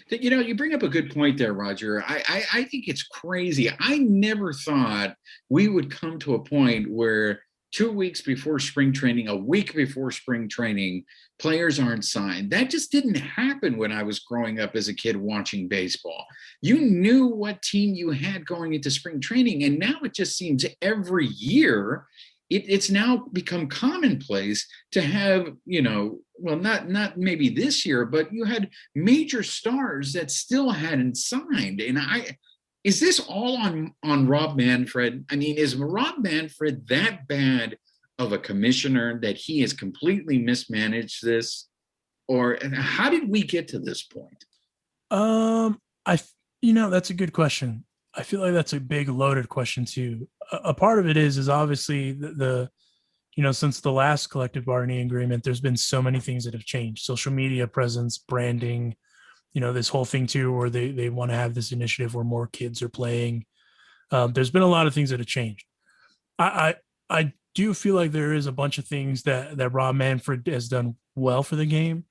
You bring up a good point there, Roger. I think it's crazy. I never thought we would come to a point where 2 weeks before spring training, a week before spring training, players aren't signed. That just didn't happen when I was growing up as a kid watching baseball. You knew what team you had going into spring training, and now it just seems every year it's now become commonplace to have, not maybe this year, but you had major stars that still hadn't signed. And is this all on Rob Manfred? Is Rob Manfred that bad of a commissioner that he has completely mismanaged this? Or how did we get to this point? That's a good question. I feel like that's a big loaded question too. A part of it is obviously the since the last collective bargaining agreement, there's been so many things that have changed. Social media presence, branding, this whole thing too, where they want to have this initiative where more kids are playing. There's been a lot of things that have changed. I do feel like there is a bunch of things that Rob Manfred has done well for the game,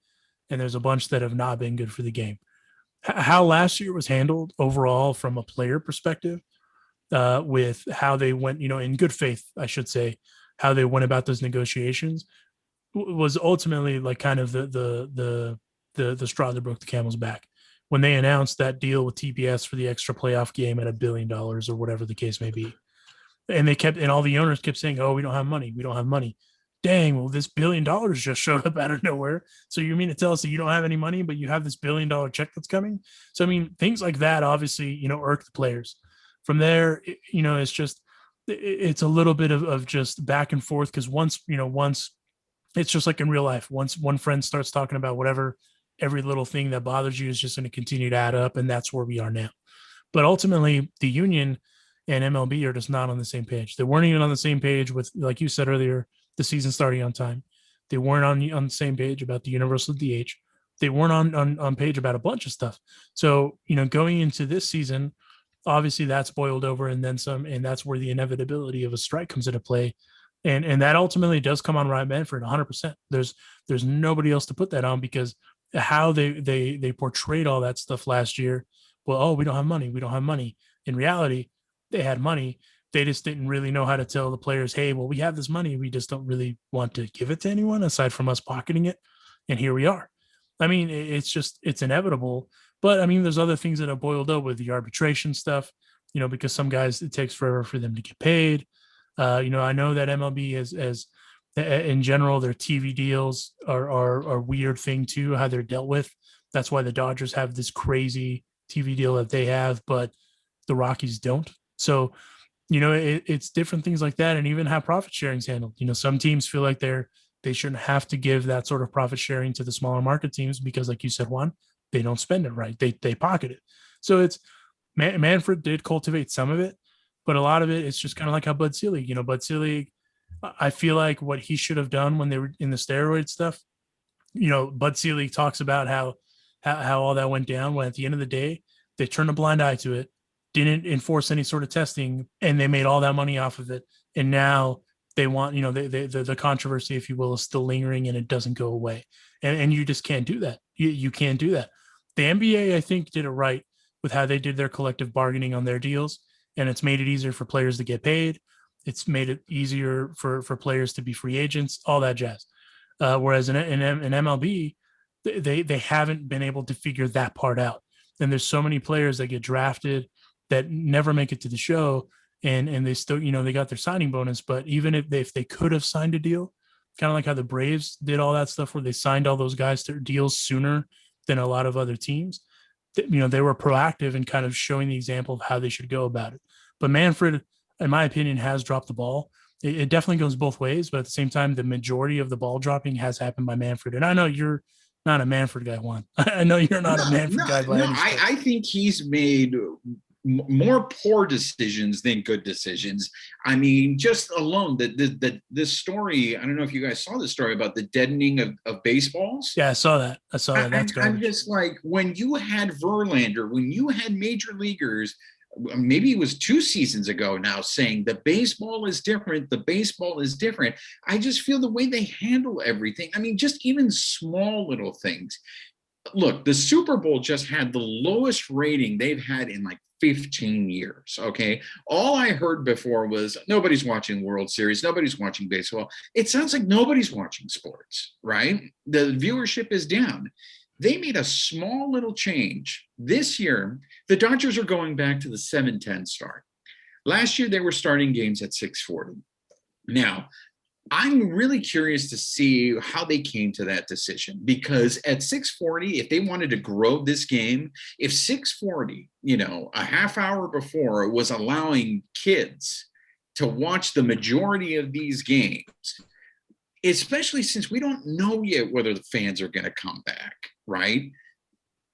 and there's a bunch that have not been good for the game. How last year was handled overall from a player perspective, with how they went, in good faith, I should say, how they went about those negotiations was ultimately like kind of the straw that broke the camel's back when they announced that deal with TBS for the extra playoff game at $1 billion or whatever the case may be. And all the owners kept saying, oh, we don't have money. We don't have money. Dang, well, this $1 billion just showed up out of nowhere. So you mean to tell us that you don't have any money, but you have this $1 billion check that's coming? So, things like that, obviously, irk the players. From there, it's just, it's a little bit of just back and forth. Cause once it's just like in real life, once one friend starts talking about whatever, every little thing that bothers you is just going to continue to add up. And that's where we are now. But ultimately the union and MLB are just not on the same page. They weren't even on the same page with, like you said earlier, the season starting on time. They weren't on the same page about the universal DH. They weren't on page about a bunch of stuff. So, going into this season, obviously that's boiled over and then some, and that's where the inevitability of a strike comes into play. And that ultimately does come on Ryan Manfred 100%. There's nobody else to put that on, because how they portrayed all that stuff last year. Well, oh, we don't have money. We don't have money. In reality, they had money. they just didn't really know how to tell the players, hey, well, we have this money. We just don't really want to give it to anyone aside from us pocketing it. And here we are. I mean, it's inevitable. But I mean, there's other things that have boiled up with the arbitration stuff, because some guys, it takes forever for them to get paid. I know that MLB has in general, their TV deals are a weird thing too, how they're dealt with. That's why the Dodgers have this crazy TV deal that they have, but the Rockies don't. So, it's different things like that, and even how profit sharing is handled. Some teams feel like they shouldn't have to give that sort of profit sharing to the smaller market teams because, like you said, Juan, they don't spend it right. They pocket it. So it's Manfred did cultivate some of it, but a lot of it is just kind of like how Bud Selig. Bud Selig, I feel like what he should have done when they were in the steroid stuff. Bud Selig talks about how all that went down. When at the end of the day, they turned a blind eye to it, didn't enforce any sort of testing, and they made all that money off of it. And now they want, the controversy, if you will, is still lingering and it doesn't go away. And you just can't do that. You can't do that. The NBA, I think, did it right with how they did their collective bargaining on their deals, and it's made it easier for players to get paid. It's made it easier for players to be free agents, all that jazz. Whereas in MLB, they haven't been able to figure that part out. And there's so many players that get drafted that never make it to the show, and they still, they got their signing bonus. But even if they could have signed a deal, kind of like how the Braves did all that stuff where they signed all those guys to deals sooner than a lot of other teams, they were proactive in kind of showing the example of how they should go about it. But Manfred, in my opinion, has dropped the ball. It definitely goes both ways, but at the same time, the majority of the ball dropping has happened by Manfred. And I know you're not a Manfred guy, Juan. I know you're not a Manfred guy by any stretch. I think he's made more poor decisions than good decisions. I mean, just alone this story, I don't know if you guys saw the story about the deadening of baseballs. Yeah, I saw that. That's garbage. I'm just like, when you had Verlander, when you had major leaguers, maybe it was 2 seasons ago now, saying the baseball is different, the baseball is different. I just feel the way they handle everything. I mean, just even small little things. Look, the Super Bowl just had the lowest rating they've had in like 15 years. Okay. All I heard before was nobody's watching World Series, nobody's watching baseball. It sounds like nobody's watching sports, right? The viewership is down. They made a small little change. This year, the Dodgers are going back to the 7:10 start. Last year, they were starting games at 6:40. Now, I'm really curious to see how they came to that decision, because at 6:40, if they wanted to grow this game, if 6:40, a half hour before, was allowing kids to watch the majority of these games, especially since we don't know yet whether the fans are going to come back, right?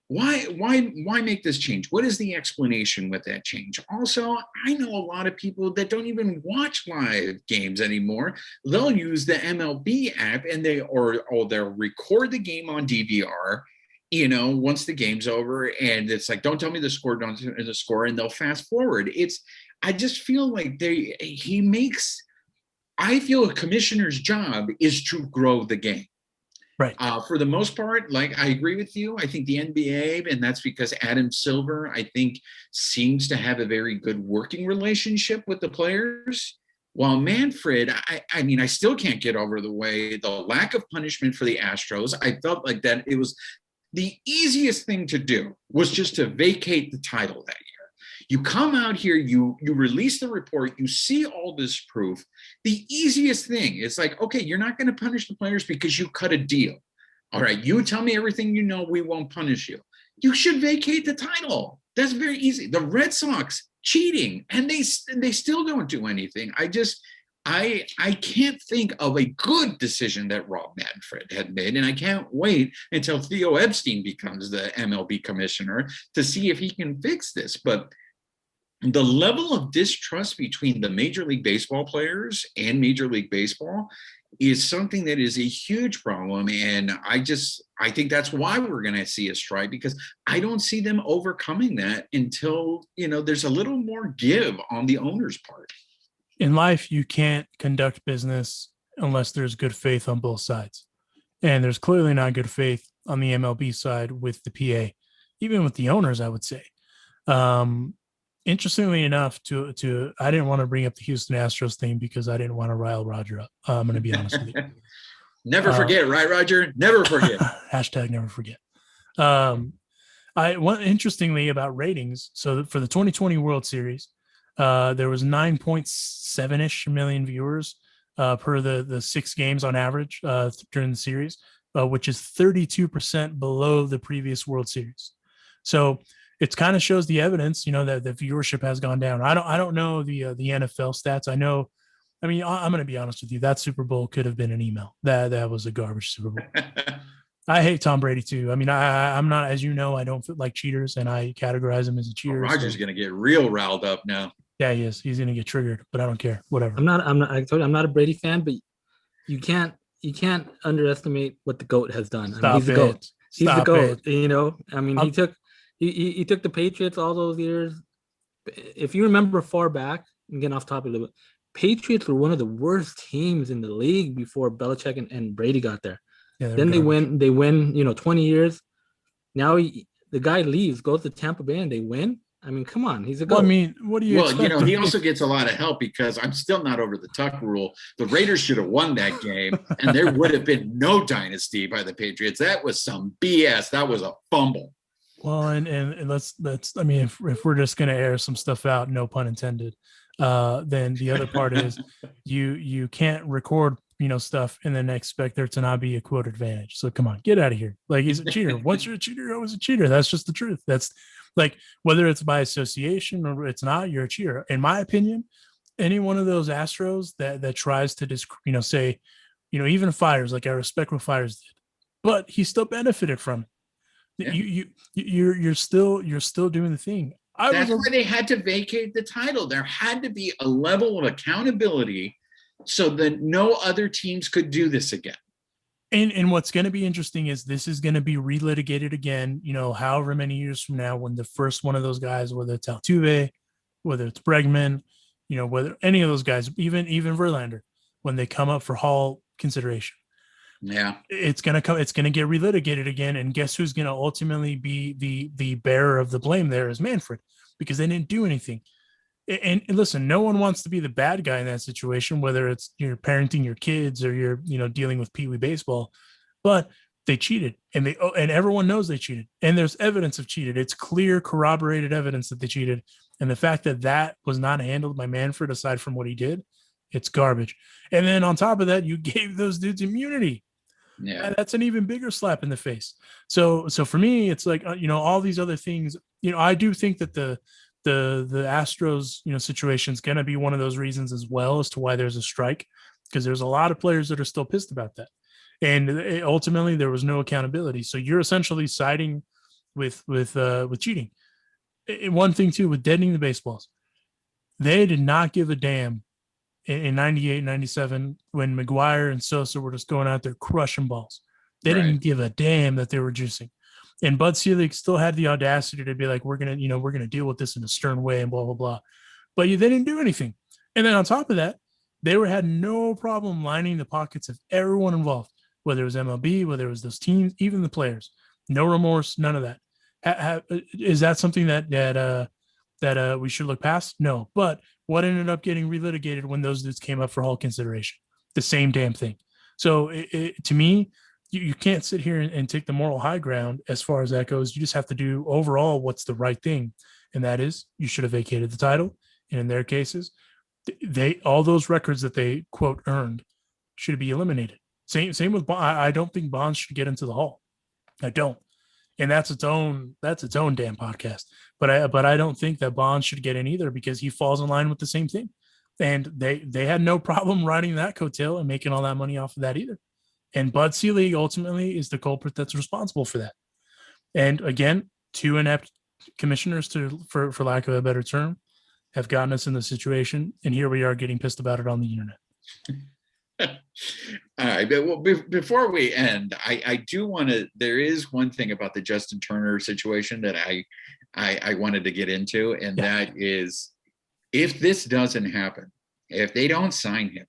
Why make this change? What is the explanation with that change? Also, I know a lot of people that don't even watch live games anymore. They'll use the MLB app and they'll record the game on DVR, once the game's over, and it's like, don't tell me the score, don't tell me the score, and they'll fast forward. I just feel like I feel a commissioner's job is to grow the game. Right. For the most part, like, I agree with you. I think the NBA, and that's because Adam Silver, I think, seems to have a very good working relationship with the players. While Manfred, I mean, I still can't get over the lack of punishment for the Astros. I felt like that it was the easiest thing to do was just to vacate the title that year. You come out here, you release the report, you see all this proof. The easiest thing is like, okay, you're not going to punish the players because you cut a deal. All right, you tell me everything you know, we won't punish you. You should vacate the title. That's very easy. The Red Sox cheating, and they still don't do anything. I can't think of a good decision that Rob Manfred had made, and I can't wait until Theo Epstein becomes the MLB commissioner to see if he can fix this. But the level of distrust between the Major League Baseball players and Major League Baseball is something that is a huge problem. And I think that's why we're going to see a strike, because I don't see them overcoming that until, there's a little more give on the owner's part. In life, you can't conduct business unless there's good faith on both sides. And there's clearly not good faith on the MLB side with the PA, even with the owners, I would say. Interestingly enough, to I didn't want to bring up the Houston Astros thing because I didn't want to rile Roger up. I'm going to be honest with you. Never forget, right, Roger? Never forget. Hashtag never forget. Um, one interestingly about ratings. So for the 2020 World Series, there was 9.7-ish million viewers per the 6 games on average during the series, which is 32% below the previous World Series. So it kind of shows the evidence, that the viewership has gone down. I don't know the NFL stats. I know. I mean, I'm going to be honest with you. That Super Bowl could have been an email. That was a garbage Super Bowl. I hate Tom Brady too. I mean, I'm not, as you know, I don't fit like cheaters, and I categorize him as a cheater. Roger's going to get real riled up now. Yeah, he is. He's going to get triggered, but I don't care. Whatever. I told you, I'm not a Brady fan, but you can't underestimate what the GOAT has done. Stop he's the GOAT. He's the GOAT. I mean, he took the Patriots all those years. If you remember far back, and getting off topic a little bit, Patriots were one of the worst teams in the league before Belichick and Brady got there. Yeah, then they win, 20 years. Now the guy leaves, goes to Tampa Bay, and they win. I mean, come on, he's a GOAT. Well, I mean, what do you expect? He also gets a lot of help because I'm still not over the Tuck rule. The Raiders should have won that game, and there would have been no dynasty by the Patriots. That was some BS. That was a fumble. Well, and let's I mean, if we're just going to air some stuff out, no pun intended, then the other part is you can't record stuff and then expect there to not be a quote advantage. So come on, get out of here. Like, he's a cheater. Once you're a cheater, you're always a cheater. That's just the truth. That's like, whether it's by association or it's not, you're a cheater. In my opinion, any one of those Astros that tries to say, even Fires, like, I respect what Fires did, but he still benefited from it. Yeah. You're still doing the thing. That's why they had to vacate the title. There had to be a level of accountability so that no other teams could do this again. And what's going to be interesting is this is going to be relitigated again, however many years from now, when the first one of those guys, whether it's Altuve, whether it's Bregman, whether any of those guys, even Verlander, when they come up for Hall consideration. Yeah, it's going to get relitigated again. And guess who's going to ultimately be the bearer of the blame there is Manfred, because they didn't do anything. And listen, no one wants to be the bad guy in that situation, whether it's you're parenting your kids or you're, dealing with Pee Wee baseball, but they cheated and everyone knows they cheated, and there's evidence of cheated. It's clear, corroborated evidence that they cheated. And the fact that was not handled by Manfred, aside from what he did, it's garbage. And then on top of that, you gave those dudes immunity. Yeah, that's an even bigger slap in the face. So for me, it's like, all these other things, I do think that the Astros, situation is going to be one of those reasons as well as to why there's a strike, because there's a lot of players that are still pissed about that. And ultimately there was no accountability. So you're essentially siding with cheating. And one thing too, with deadening the baseballs, they did not give a damn in 98, 97, when McGuire and Sosa were just going out there crushing balls. They didn't give a damn that they were juicing. And Bud Selig still had the audacity to be like, we're going to deal with this in a stern way and blah, blah, blah. But they didn't do anything. And then on top of that, they had no problem lining the pockets of everyone involved, whether it was MLB, whether it was those teams, even the players. No remorse, none of that. Is that something that we should look past? No. But what ended up getting relitigated when those dudes came up for Hall consideration? The same damn thing. So to me, you can't sit here and take the moral high ground as far as that goes. You just have to do overall what's the right thing. And that is, you should have vacated the title. And in their cases, all those records that they, quote, earned should be eliminated. Same with Bonds. I don't think Bonds should get into the Hall. I don't. And that's its own damn podcast. But I don't think that Bonds should get in either, because he falls in line with the same thing. And they had no problem riding that coattail and making all that money off of that either. And Bud Selig ultimately is the culprit that's responsible for that. And again, two inept commissioners, for lack of a better term, have gotten us in the situation. And here we are getting pissed about it on the internet. All right. Well, before we end, I do want to, there is one thing about the Justin Turner situation that I wanted to get into. And that is, if this doesn't happen, if they don't sign him,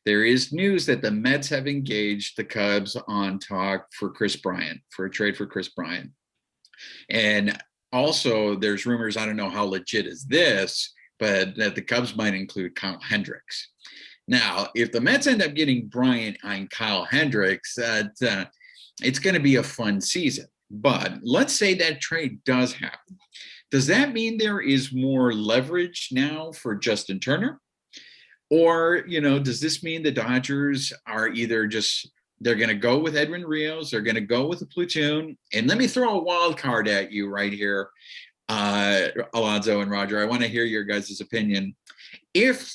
there is news that the Mets have engaged the Cubs on talk for Chris Bryant, for a trade for Chris Bryant. And also, there's rumors, I don't know how legit is this, but that the Cubs might include Kyle Hendricks. Now, if the Mets end up getting Bryant and Kyle Hendricks, it's going to be a fun season. But let's say that trade does happen. Does that mean there is more leverage now for Justin Turner? Or, does this mean the Dodgers are either they're going to go with Edwin Rios, they're going to go with a platoon? And let me throw a wild card at you right here, Alonzo and Roger. I want to hear your guys' opinion. If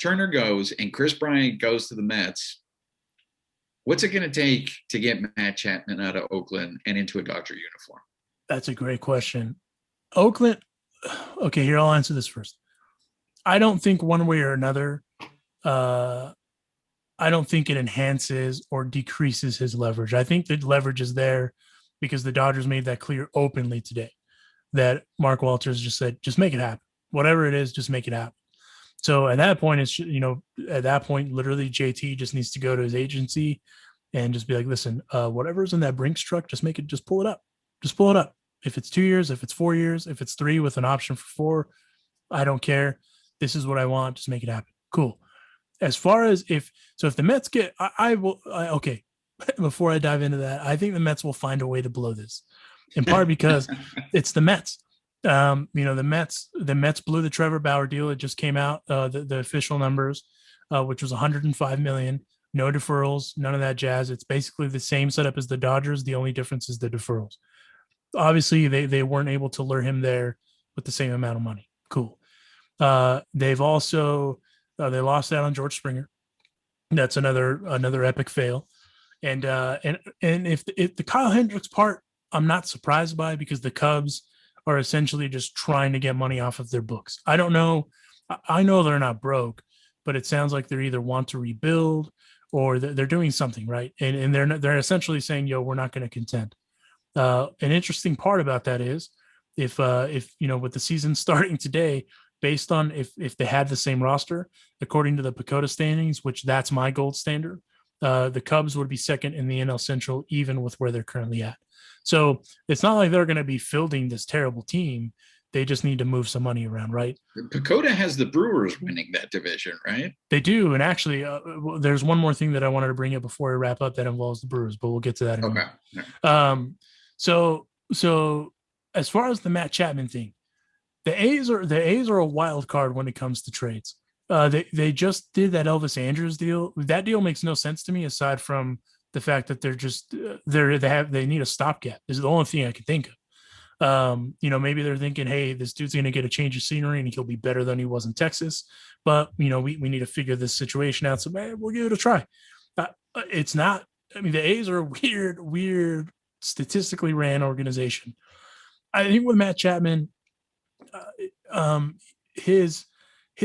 Turner goes and Chris Bryant goes to the Mets, what's it going to take to get Matt Chapman out of Oakland and into a Dodger uniform? That's a great question. Oakland, okay, here, I'll answer this first. I don't think one way or another, I don't think it enhances or decreases his leverage. I think the leverage is there because the Dodgers made that clear openly today, that Mark Walters just said, just make it happen. Whatever it is, just make it happen. So at that point, literally JT just needs to go to his agency and just be like, listen, whatever's in that Brinks truck, just pull it up. Just pull it up. If it's 2 years, if it's 4 years, if it's 3 with an option for 4, I don't care. This is what I want. Just make it happen. Cool. As far as if the Mets get, okay, before I dive into that, I think the Mets will find a way to blow this, in part because it's the Mets. The Mets blew the Trevor Bauer deal. It just came out, the official numbers, which was $105 million, no deferrals, none of that jazz. It's basically the same setup as the Dodgers. The only difference is the deferrals. Obviously, they weren't able to lure him there with the same amount of money. Cool. They've also they lost out on George Springer. That's another epic fail. And if the Kyle Hendricks part, I'm not surprised by, because the Cubs are essentially just trying to get money off of their books. I don't know. I know they're not broke, but it sounds like they either want to rebuild or they're doing something right. And they're essentially saying, yo, we're not going to contend. An interesting part about that is if with the season starting today, based on if they had the same roster, according to the Pacoda standings, which that's my gold standard, the Cubs would be second in the NL Central, even with where they're currently at. So it's not like they're going to be fielding this terrible team. They just need to move some money around, right? Pacoda has the Brewers winning that division, right? They do. And actually, there's one more thing that I wanted to bring up before we wrap up that involves the Brewers, but we'll get to that in a minute. Okay. So as far as the Matt Chapman thing, the A's are a wild card when it comes to trades. They just did that Elvis Andrus deal. That deal makes no sense to me, aside from the fact that they need a stopgap. This is the only thing I can think of. Maybe they're thinking, hey, this dude's going to get a change of scenery and he'll be better than he was in Texas. But we need to figure this situation out. So we'll give it a try. It's not. I mean, the A's are a weird, statistically ran organization. I think with Matt Chapman, his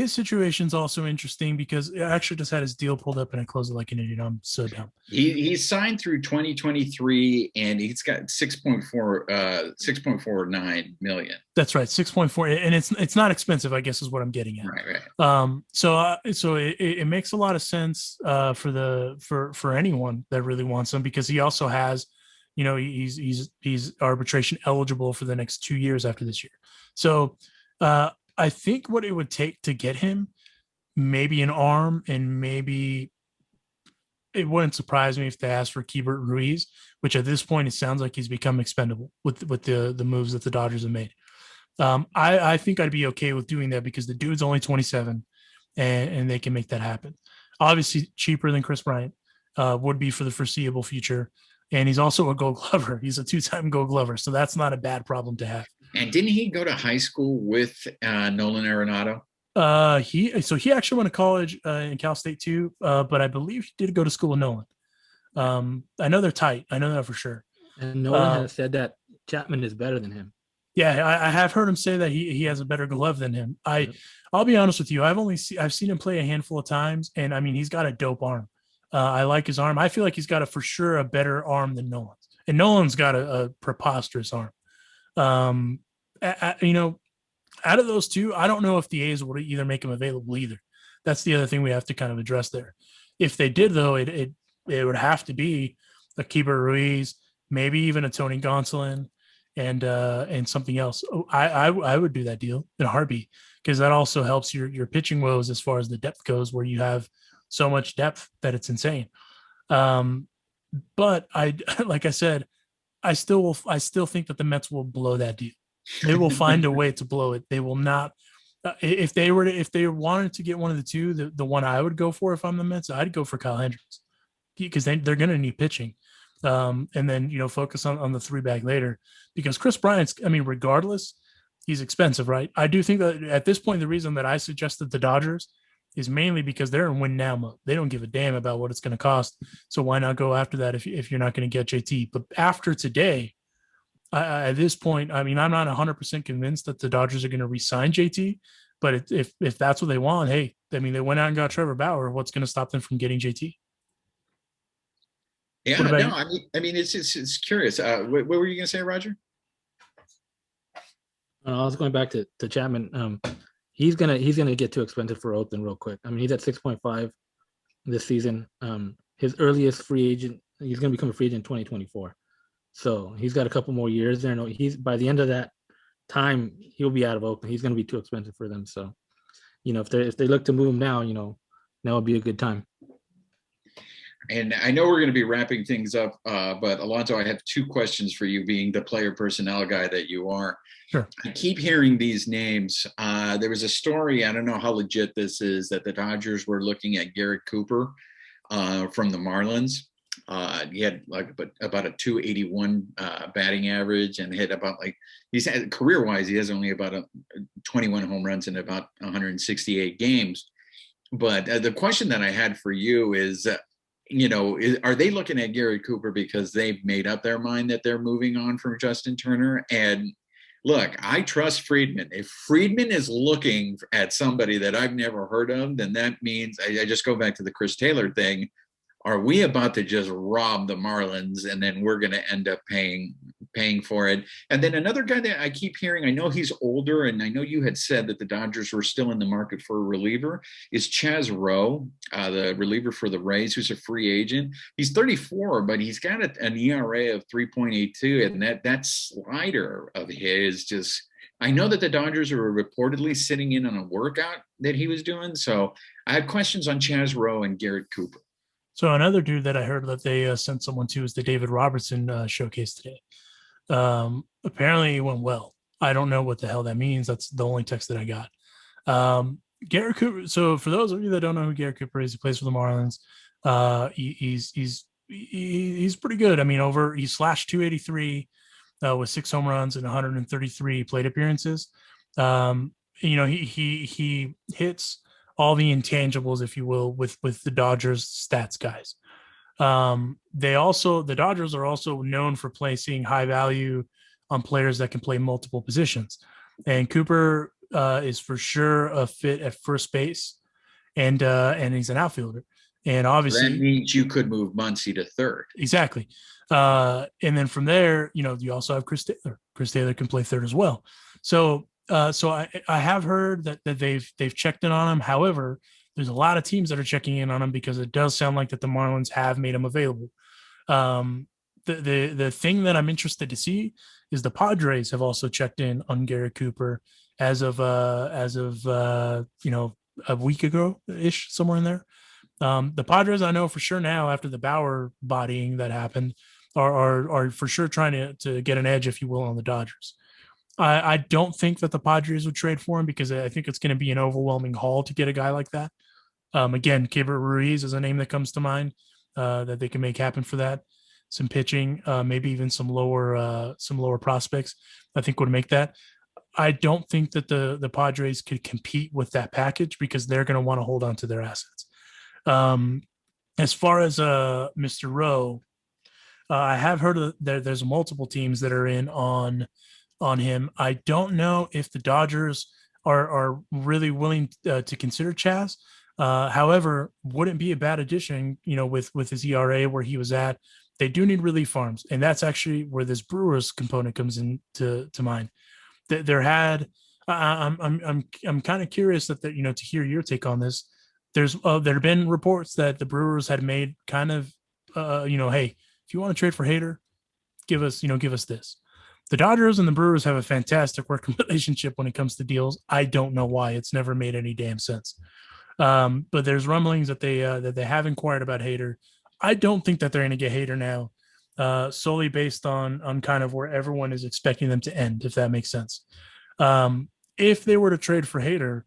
situation is also interesting because I actually just had his deal pulled up and I closed it like an idiot. I'm so dumb. He's signed through 2023 and he's got 6.49 million. That's right, 6.4, and it's not expensive, I guess is what I'm getting at. Right. So it makes a lot of sense for anyone that really wants him, because he also has, he's arbitration eligible for the next 2 years after this year. So I think what it would take to get him, maybe an arm, and maybe it wouldn't surprise me if they asked for Keibert Ruiz, which at this point it sounds like he's become expendable with the moves that the Dodgers have made. I think I'd be okay with doing that because the dude's only 27 and they can make that happen. Obviously cheaper than Chris Bryant would be for the foreseeable future. And he's also a Gold Glover. He's a 2-time Gold Glover. So that's not a bad problem to have. And didn't he go to high school with Nolan Arenado? He actually went to college in Cal State too, but I believe he did go to school with Nolan. I know they're tight. I know that for sure. And Nolan has said that Chapman is better than him. Yeah, I have heard him say that he has a better glove than him. I'll be honest with you. I've seen him play a handful of times, and I mean, he's got a dope arm. I like his arm. I feel like he's got for sure a better arm than Nolan's, and Nolan's got a preposterous arm. Out of those two, I don't know if the A's would either make him available either. That's the other thing we have to kind of address there. If they did, though, it would have to be a Keibert Ruiz, maybe even a Tony Gonsolin, and something else. I would do that deal in a heartbeat because that also helps your pitching woes as far as the depth goes, where you have so much depth that it's insane. Um, but I like I said, I still think that the Mets will blow that deal. They will find a way to blow it. They will not. If they wanted to get one of the two, the one I would go for if I'm the Mets, I'd go for Kyle Hendricks because they're going to need pitching, and then focus on the three bag later because Chris Bryant's. I mean, regardless, he's expensive, right? I do think that at this point, the reason that I suggested the Dodgers is mainly because they're in win now mode. They don't give a damn about what it's going to cost. So why not go after that if you're not going to get JT? But after today, at this point, I mean, I'm not 100% convinced that the Dodgers are going to re-sign JT. But if that's what they want, hey, I mean, they went out and got Trevor Bauer. What's going to stop them from getting JT? What Yeah, about no, you? I mean, it's curious. What were you going to say, Roger? I was going back to Chapman. He's gonna get too expensive for Oakland real quick. I mean, he's at 6.5 this season. His earliest free agent, he's gonna become a free agent in 2024. So he's got a couple more years there. No, he's by the end of that time, he'll be out of Oakland. He's gonna be too expensive for them. So, if they look to move him now, now would be a good time. And I know we're going to be wrapping things up, but Alonso, I have two questions for you, being the player personnel guy that you are. Sure. I keep hearing these names. There was a story, I don't know how legit this is, that the Dodgers were looking at Garrett Cooper from the Marlins. He had like about a 281 batting average and hit about he's had career-wise, he has only about 21 home runs in about 168 games. But the question that I had for you is, are they looking at Garrett Cooper because they've made up their mind that they're moving on from Justin Turner? And look, I trust Friedman. If Friedman is looking at somebody that I've never heard of, then that means I just go back to the Chris Taylor thing. Are we about to just rob the Marlins and then we're going to end up paying for it? And then another guy that I keep hearing, I know he's older, and I know you had said that the Dodgers were still in the market for a reliever, is Chaz Rowe, the reliever for the Rays, who's a free agent. He's 34, but he's got an ERA of 3.82, and that slider of his just, I know that the Dodgers are reportedly sitting in on a workout that he was doing. So I have questions on Chaz Rowe and Garrett Cooper. So another dude that I heard that they sent someone to is the David Robertson showcase today. Apparently it went well. I don't know what the hell that means. That's the only text that I got. Garrett Cooper. So for those of you that don't know who Garrett Cooper is, he plays for the Marlins. He's pretty good. I mean, he slashed 283 with 6 home runs and 133 plate appearances. He hits all the intangibles, if you will, with the Dodgers stats guys. The Dodgers are also known for placing high value on players that can play multiple positions. And Cooper is for sure a fit at first base, and he's an outfielder. And obviously that means you could move Muncy to third. Exactly. And then from there, you also have Chris Taylor. Chris Taylor can play third as well. So I have heard that they've checked in on him. However, there's a lot of teams that are checking in on him because it does sound like that the Marlins have made him available. The thing that I'm interested to see is the Padres have also checked in on Garrett Cooper as of a week ago ish, somewhere in there. The Padres, I know for sure now, after the Bauer bodying that happened, are for sure trying to get an edge, if you will, on the Dodgers. I don't think that the Padres would trade for him because I think it's going to be an overwhelming haul to get a guy like that. Again, Keibert Ruiz is a name that comes to mind that they can make happen for that. Some pitching, maybe even some lower prospects, I think would make that. I don't think that the Padres could compete with that package because they're going to want to hold on to their assets. As far as Mr. Rowe, I have heard there's multiple teams that are in on him. I don't know if the Dodgers are really willing to consider Chaz. However, wouldn't be a bad addition, with his ERA where he was at. They do need relief arms, and that's actually where this Brewers component comes in to mind. I'm kind of curious that to hear your take on this. There have been reports that the Brewers had made kind of hey, if you want to trade for Hader, give us this. The Dodgers and the Brewers have a fantastic working relationship when it comes to deals. I don't know why. It's never made any damn sense. But there's rumblings that they have inquired about Hader. I don't think that they're going to get Hader now, solely based on kind of where everyone is expecting them to end, if that makes sense. If they were to trade for Hader,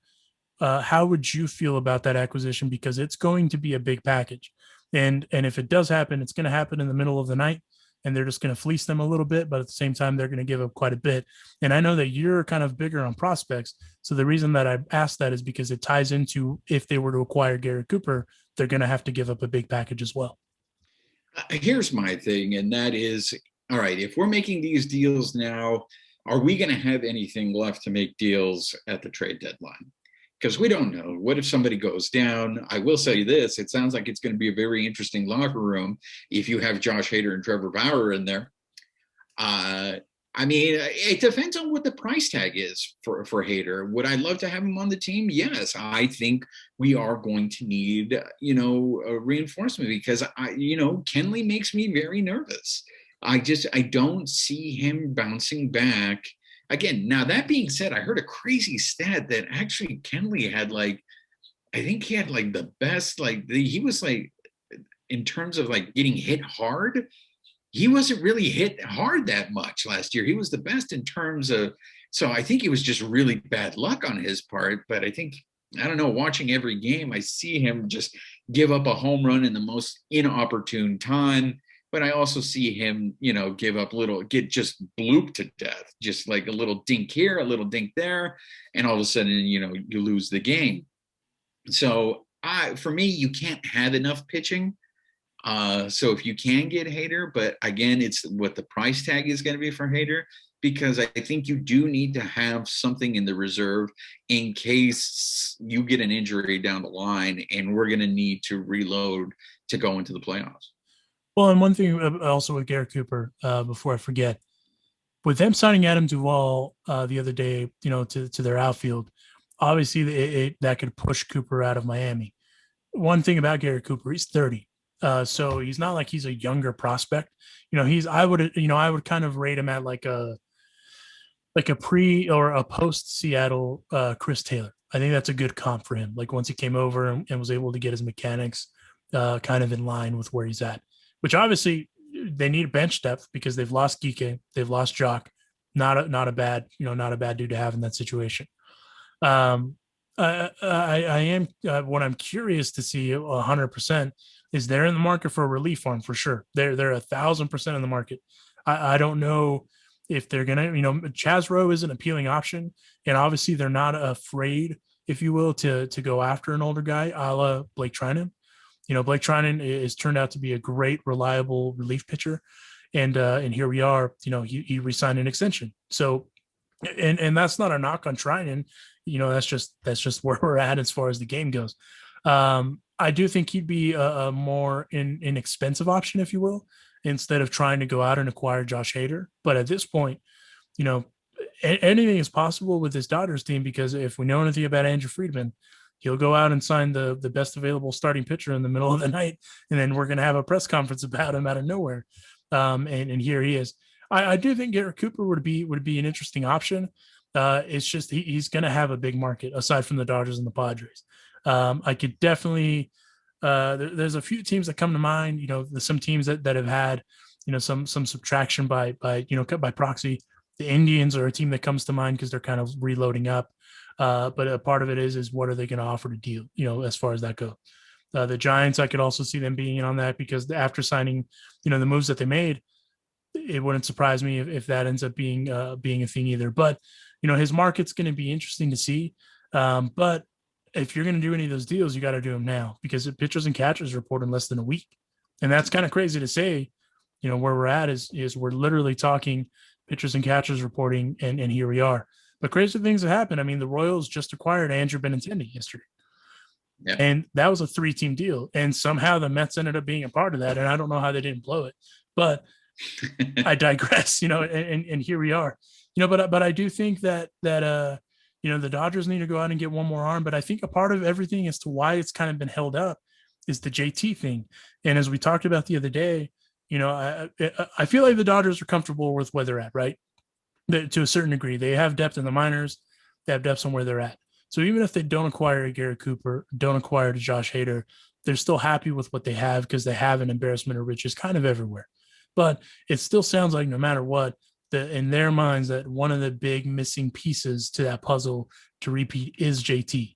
how would you feel about that acquisition? Because it's going to be a big package, and if it does happen, it's going to happen in the middle of the night, and they're just going to fleece them a little bit, but at the same time, they're going to give up quite a bit. And I know that you're kind of bigger on prospects, so the reason that I asked that is because it ties into if they were to acquire Garrett Cooper, they're going to have to give up a big package as well. Here's my thing, and that is, all right, if we're making these deals now, are we going to have anything left to make deals at the trade deadline? Because we don't know. What if somebody goes down? I will say this, it sounds like it's going to be a very interesting locker room if you have Josh Hader and Trevor Bauer in there. I mean, it depends on what the price tag is for Hader. Would I love to have him on the team? Yes, I think we are going to need, a reinforcement because Kenley makes me very nervous. I don't see him bouncing back again. Now that being said, I heard a crazy stat that actually Kenley had I think he had the best, he was in terms of getting hit hard. He wasn't really hit hard that much last year. He was the best in terms of, so I think it was just really bad luck on his part. But I don't know, watching every game, I see him just give up a home run in the most inopportune time. But I also see him, give up get just blooped to death, just like a little dink here, a little dink there. And all of a sudden, you lose the game. So for me, you can't have enough pitching. So if you can get Hader, but again, it's what the price tag is going to be for Hader, because I think you do need to have something in the reserve in case you get an injury down the line and we're going to need to reload to go into the playoffs. Well, and one thing also with Garrett Cooper, before I forget, with them signing Adam Duvall the other day, to their outfield, obviously that could push Cooper out of Miami. One thing about Garrett Cooper, he's 30. So he's not like he's a younger prospect. I would kind of rate him at like a pre or a post Seattle Chris Taylor. I think that's a good comp for him. Like once he came over and was able to get his mechanics kind of in line with where he's at, which obviously they need bench depth because they've lost Geeke, they've lost Jock. Not a bad dude to have in that situation. I am what I'm curious to see 100% is they're in the market for a relief arm for sure. They're 1,000% in the market. I don't know if they're gonna, Chaz Rowe is an appealing option, and obviously they're not afraid, if you will, to go after an older guy, a la Blake Trinan. Blake Trinan is turned out to be a great, reliable relief pitcher, and here we are. He re-signed an extension. So, and that's not a knock on Trinan. That's just where we're at as far as the game goes. I do think he'd be a more inexpensive option, if you will, instead of trying to go out and acquire Josh Hader. But at this point, anything is possible with this Dodgers team, because if we know anything about Andrew Friedman, he'll go out and sign the best available starting pitcher in the middle of the night, and then we're going to have a press conference about him out of nowhere. And here he is. I do think Garrett Cooper would be an interesting option. It's just he's going to have a big market aside from the Dodgers and the Padres. I could definitely there's a few teams that come to mind. There's some teams that have had some subtraction by proxy. The Indians are a team that comes to mind because they're kind of reloading up. But a part of it is what are they going to offer to deal? As far as that goes. The Giants, I could also see them being in on that, because after signing, the moves that they made, it wouldn't surprise me if that ends up being a thing either. But his market's going to be interesting to see. But if you're going to do any of those deals, you got to do them now, because the pitchers and catchers report in less than a week, and that's kind of crazy to say. Where we're at is we're literally talking pitchers and catchers reporting, and here we are. But crazy things have happened. I mean, the Royals just acquired Andrew Benintendi yesterday. Yeah. And that was a 3-team deal. And somehow the Mets ended up being a part of that. And I don't know how they didn't blow it. But I digress, and here we are. But I do think that the Dodgers need to go out and get one more arm. But I think a part of everything as to why it's kind of been held up is the JT thing. And as we talked about the other day, I feel like the Dodgers are comfortable with where they're at, right? To a certain degree. They have depth in the minors. They have depth somewhere they're at. So even if they don't acquire a Garrett Cooper, don't acquire a Josh Hader, they're still happy with what they have because they have an embarrassment of riches kind of everywhere. But it still sounds like no matter what, in their minds, that one of the big missing pieces to that puzzle to repeat is JT.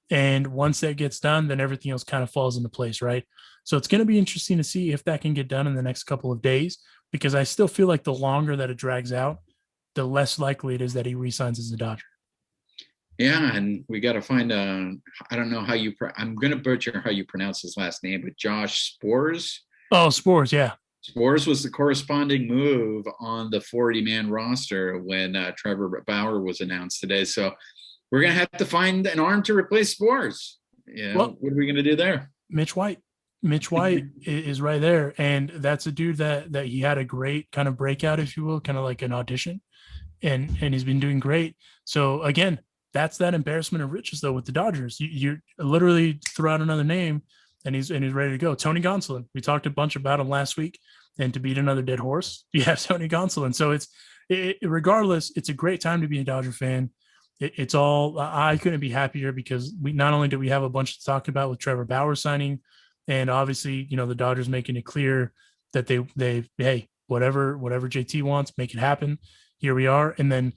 And once that gets done, then everything else kind of falls into place, right? So it's going to be interesting to see if that can get done in the next couple of days, because I still feel like the longer that it drags out, the less likely it is that he resigns as a Dodger. Yeah, and we got to find I don't know how you. I'm going to butcher how you pronounce his last name, but Josh Spores. Oh, Spores, yeah. Spores was the corresponding move on the 40-man roster when Trevor Bauer was announced today. So we're going to have to find an arm to replace Spores. What are we going to do there? Mitch White. Mitch White is right there, and that's a dude that he had a great kind of breakout, if you will, kind of like an audition, and he's been doing great. So again, that's that embarrassment of riches though with the Dodgers. You literally throw out another name, and he's ready to go. Tony Gonsolin. We talked a bunch about him last week, and to beat another dead horse, you have Tony Gonsolin. So regardless, it's a great time to be a Dodger fan. It's all, I couldn't be happier because we not only do we have a bunch to talk about with Trevor Bauer signing, and obviously, the Dodgers making it clear that they hey, whatever JT wants, make it happen. Here we are. And then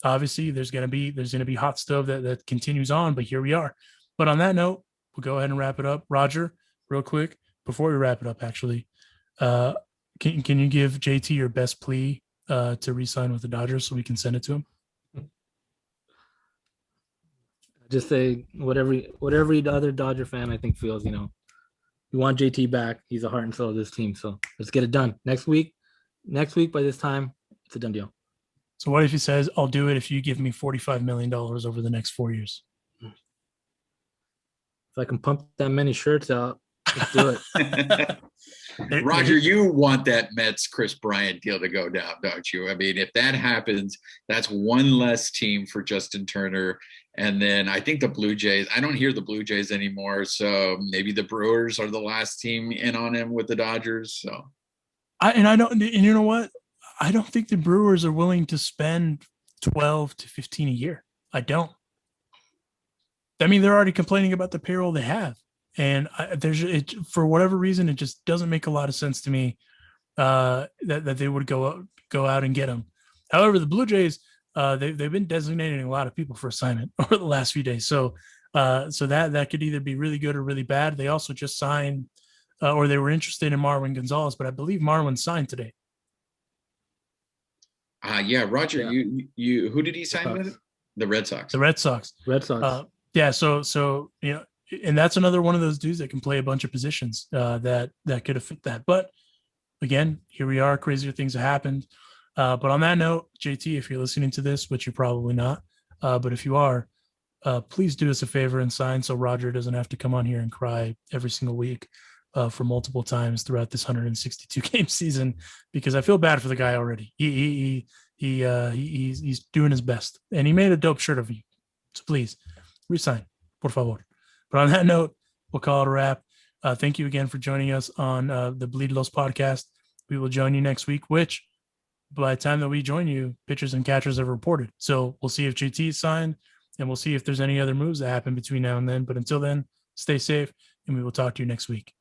obviously there's gonna be hot stove that continues on, but here we are. But on that note, we'll go ahead and wrap it up. Roger, real quick, before we wrap it up, actually, can you give JT your best plea to re-sign with the Dodgers so we can send it to him? Just say whatever other Dodger fan I think feels, we want JT back. He's the heart and soul of this team. So let's get it done. Next week by this time, it's a done deal. So what if he says, I'll do it if you give me $45 million over the next 4 years? If I can pump that many shirts out, let's do it. Roger, you want that Mets Chris Bryant deal to go down, don't you? I mean, if that happens, that's one less team for Justin Turner. And then I think the Blue Jays, I don't hear the Blue Jays anymore. So maybe the Brewers are the last team in on him with the Dodgers. So and you know what? I don't think the Brewers are willing to spend 12 to 15 a year. I don't. I mean, they're already complaining about the payroll they have. And for whatever reason, it just doesn't make a lot of sense to me that they would go out and get him. However, the Blue Jays, they've been designating a lot of people for assignment over the last few days. So that could either be really good or really bad. They also just signed, or they were interested in Marwin Gonzalez, but I believe Marwin signed today. Yeah, Roger, yeah. You who did he sign with? The Red Sox. The Red Sox. Yeah. So and that's another one of those dudes that can play a bunch of positions that could have fit that. But again, here we are. Crazier things have happened. But on that note, JT, if you're listening to this, which you're probably not, but if you are, please do us a favor and sign so Roger doesn't have to come on here and cry every single week for multiple times throughout this 162 game season, because I feel bad for the guy already. He's doing his best, and he made a dope shirt of you. So please resign, por favor. But on that note, we'll call it a wrap. Thank you again for joining us on the Bleed Los podcast. We will join you next week, which by the time that we join you, pitchers and catchers have reported. So we'll see if JT is signed, and we'll see if there's any other moves that happen between now and then. But until then, stay safe, and we will talk to you next week.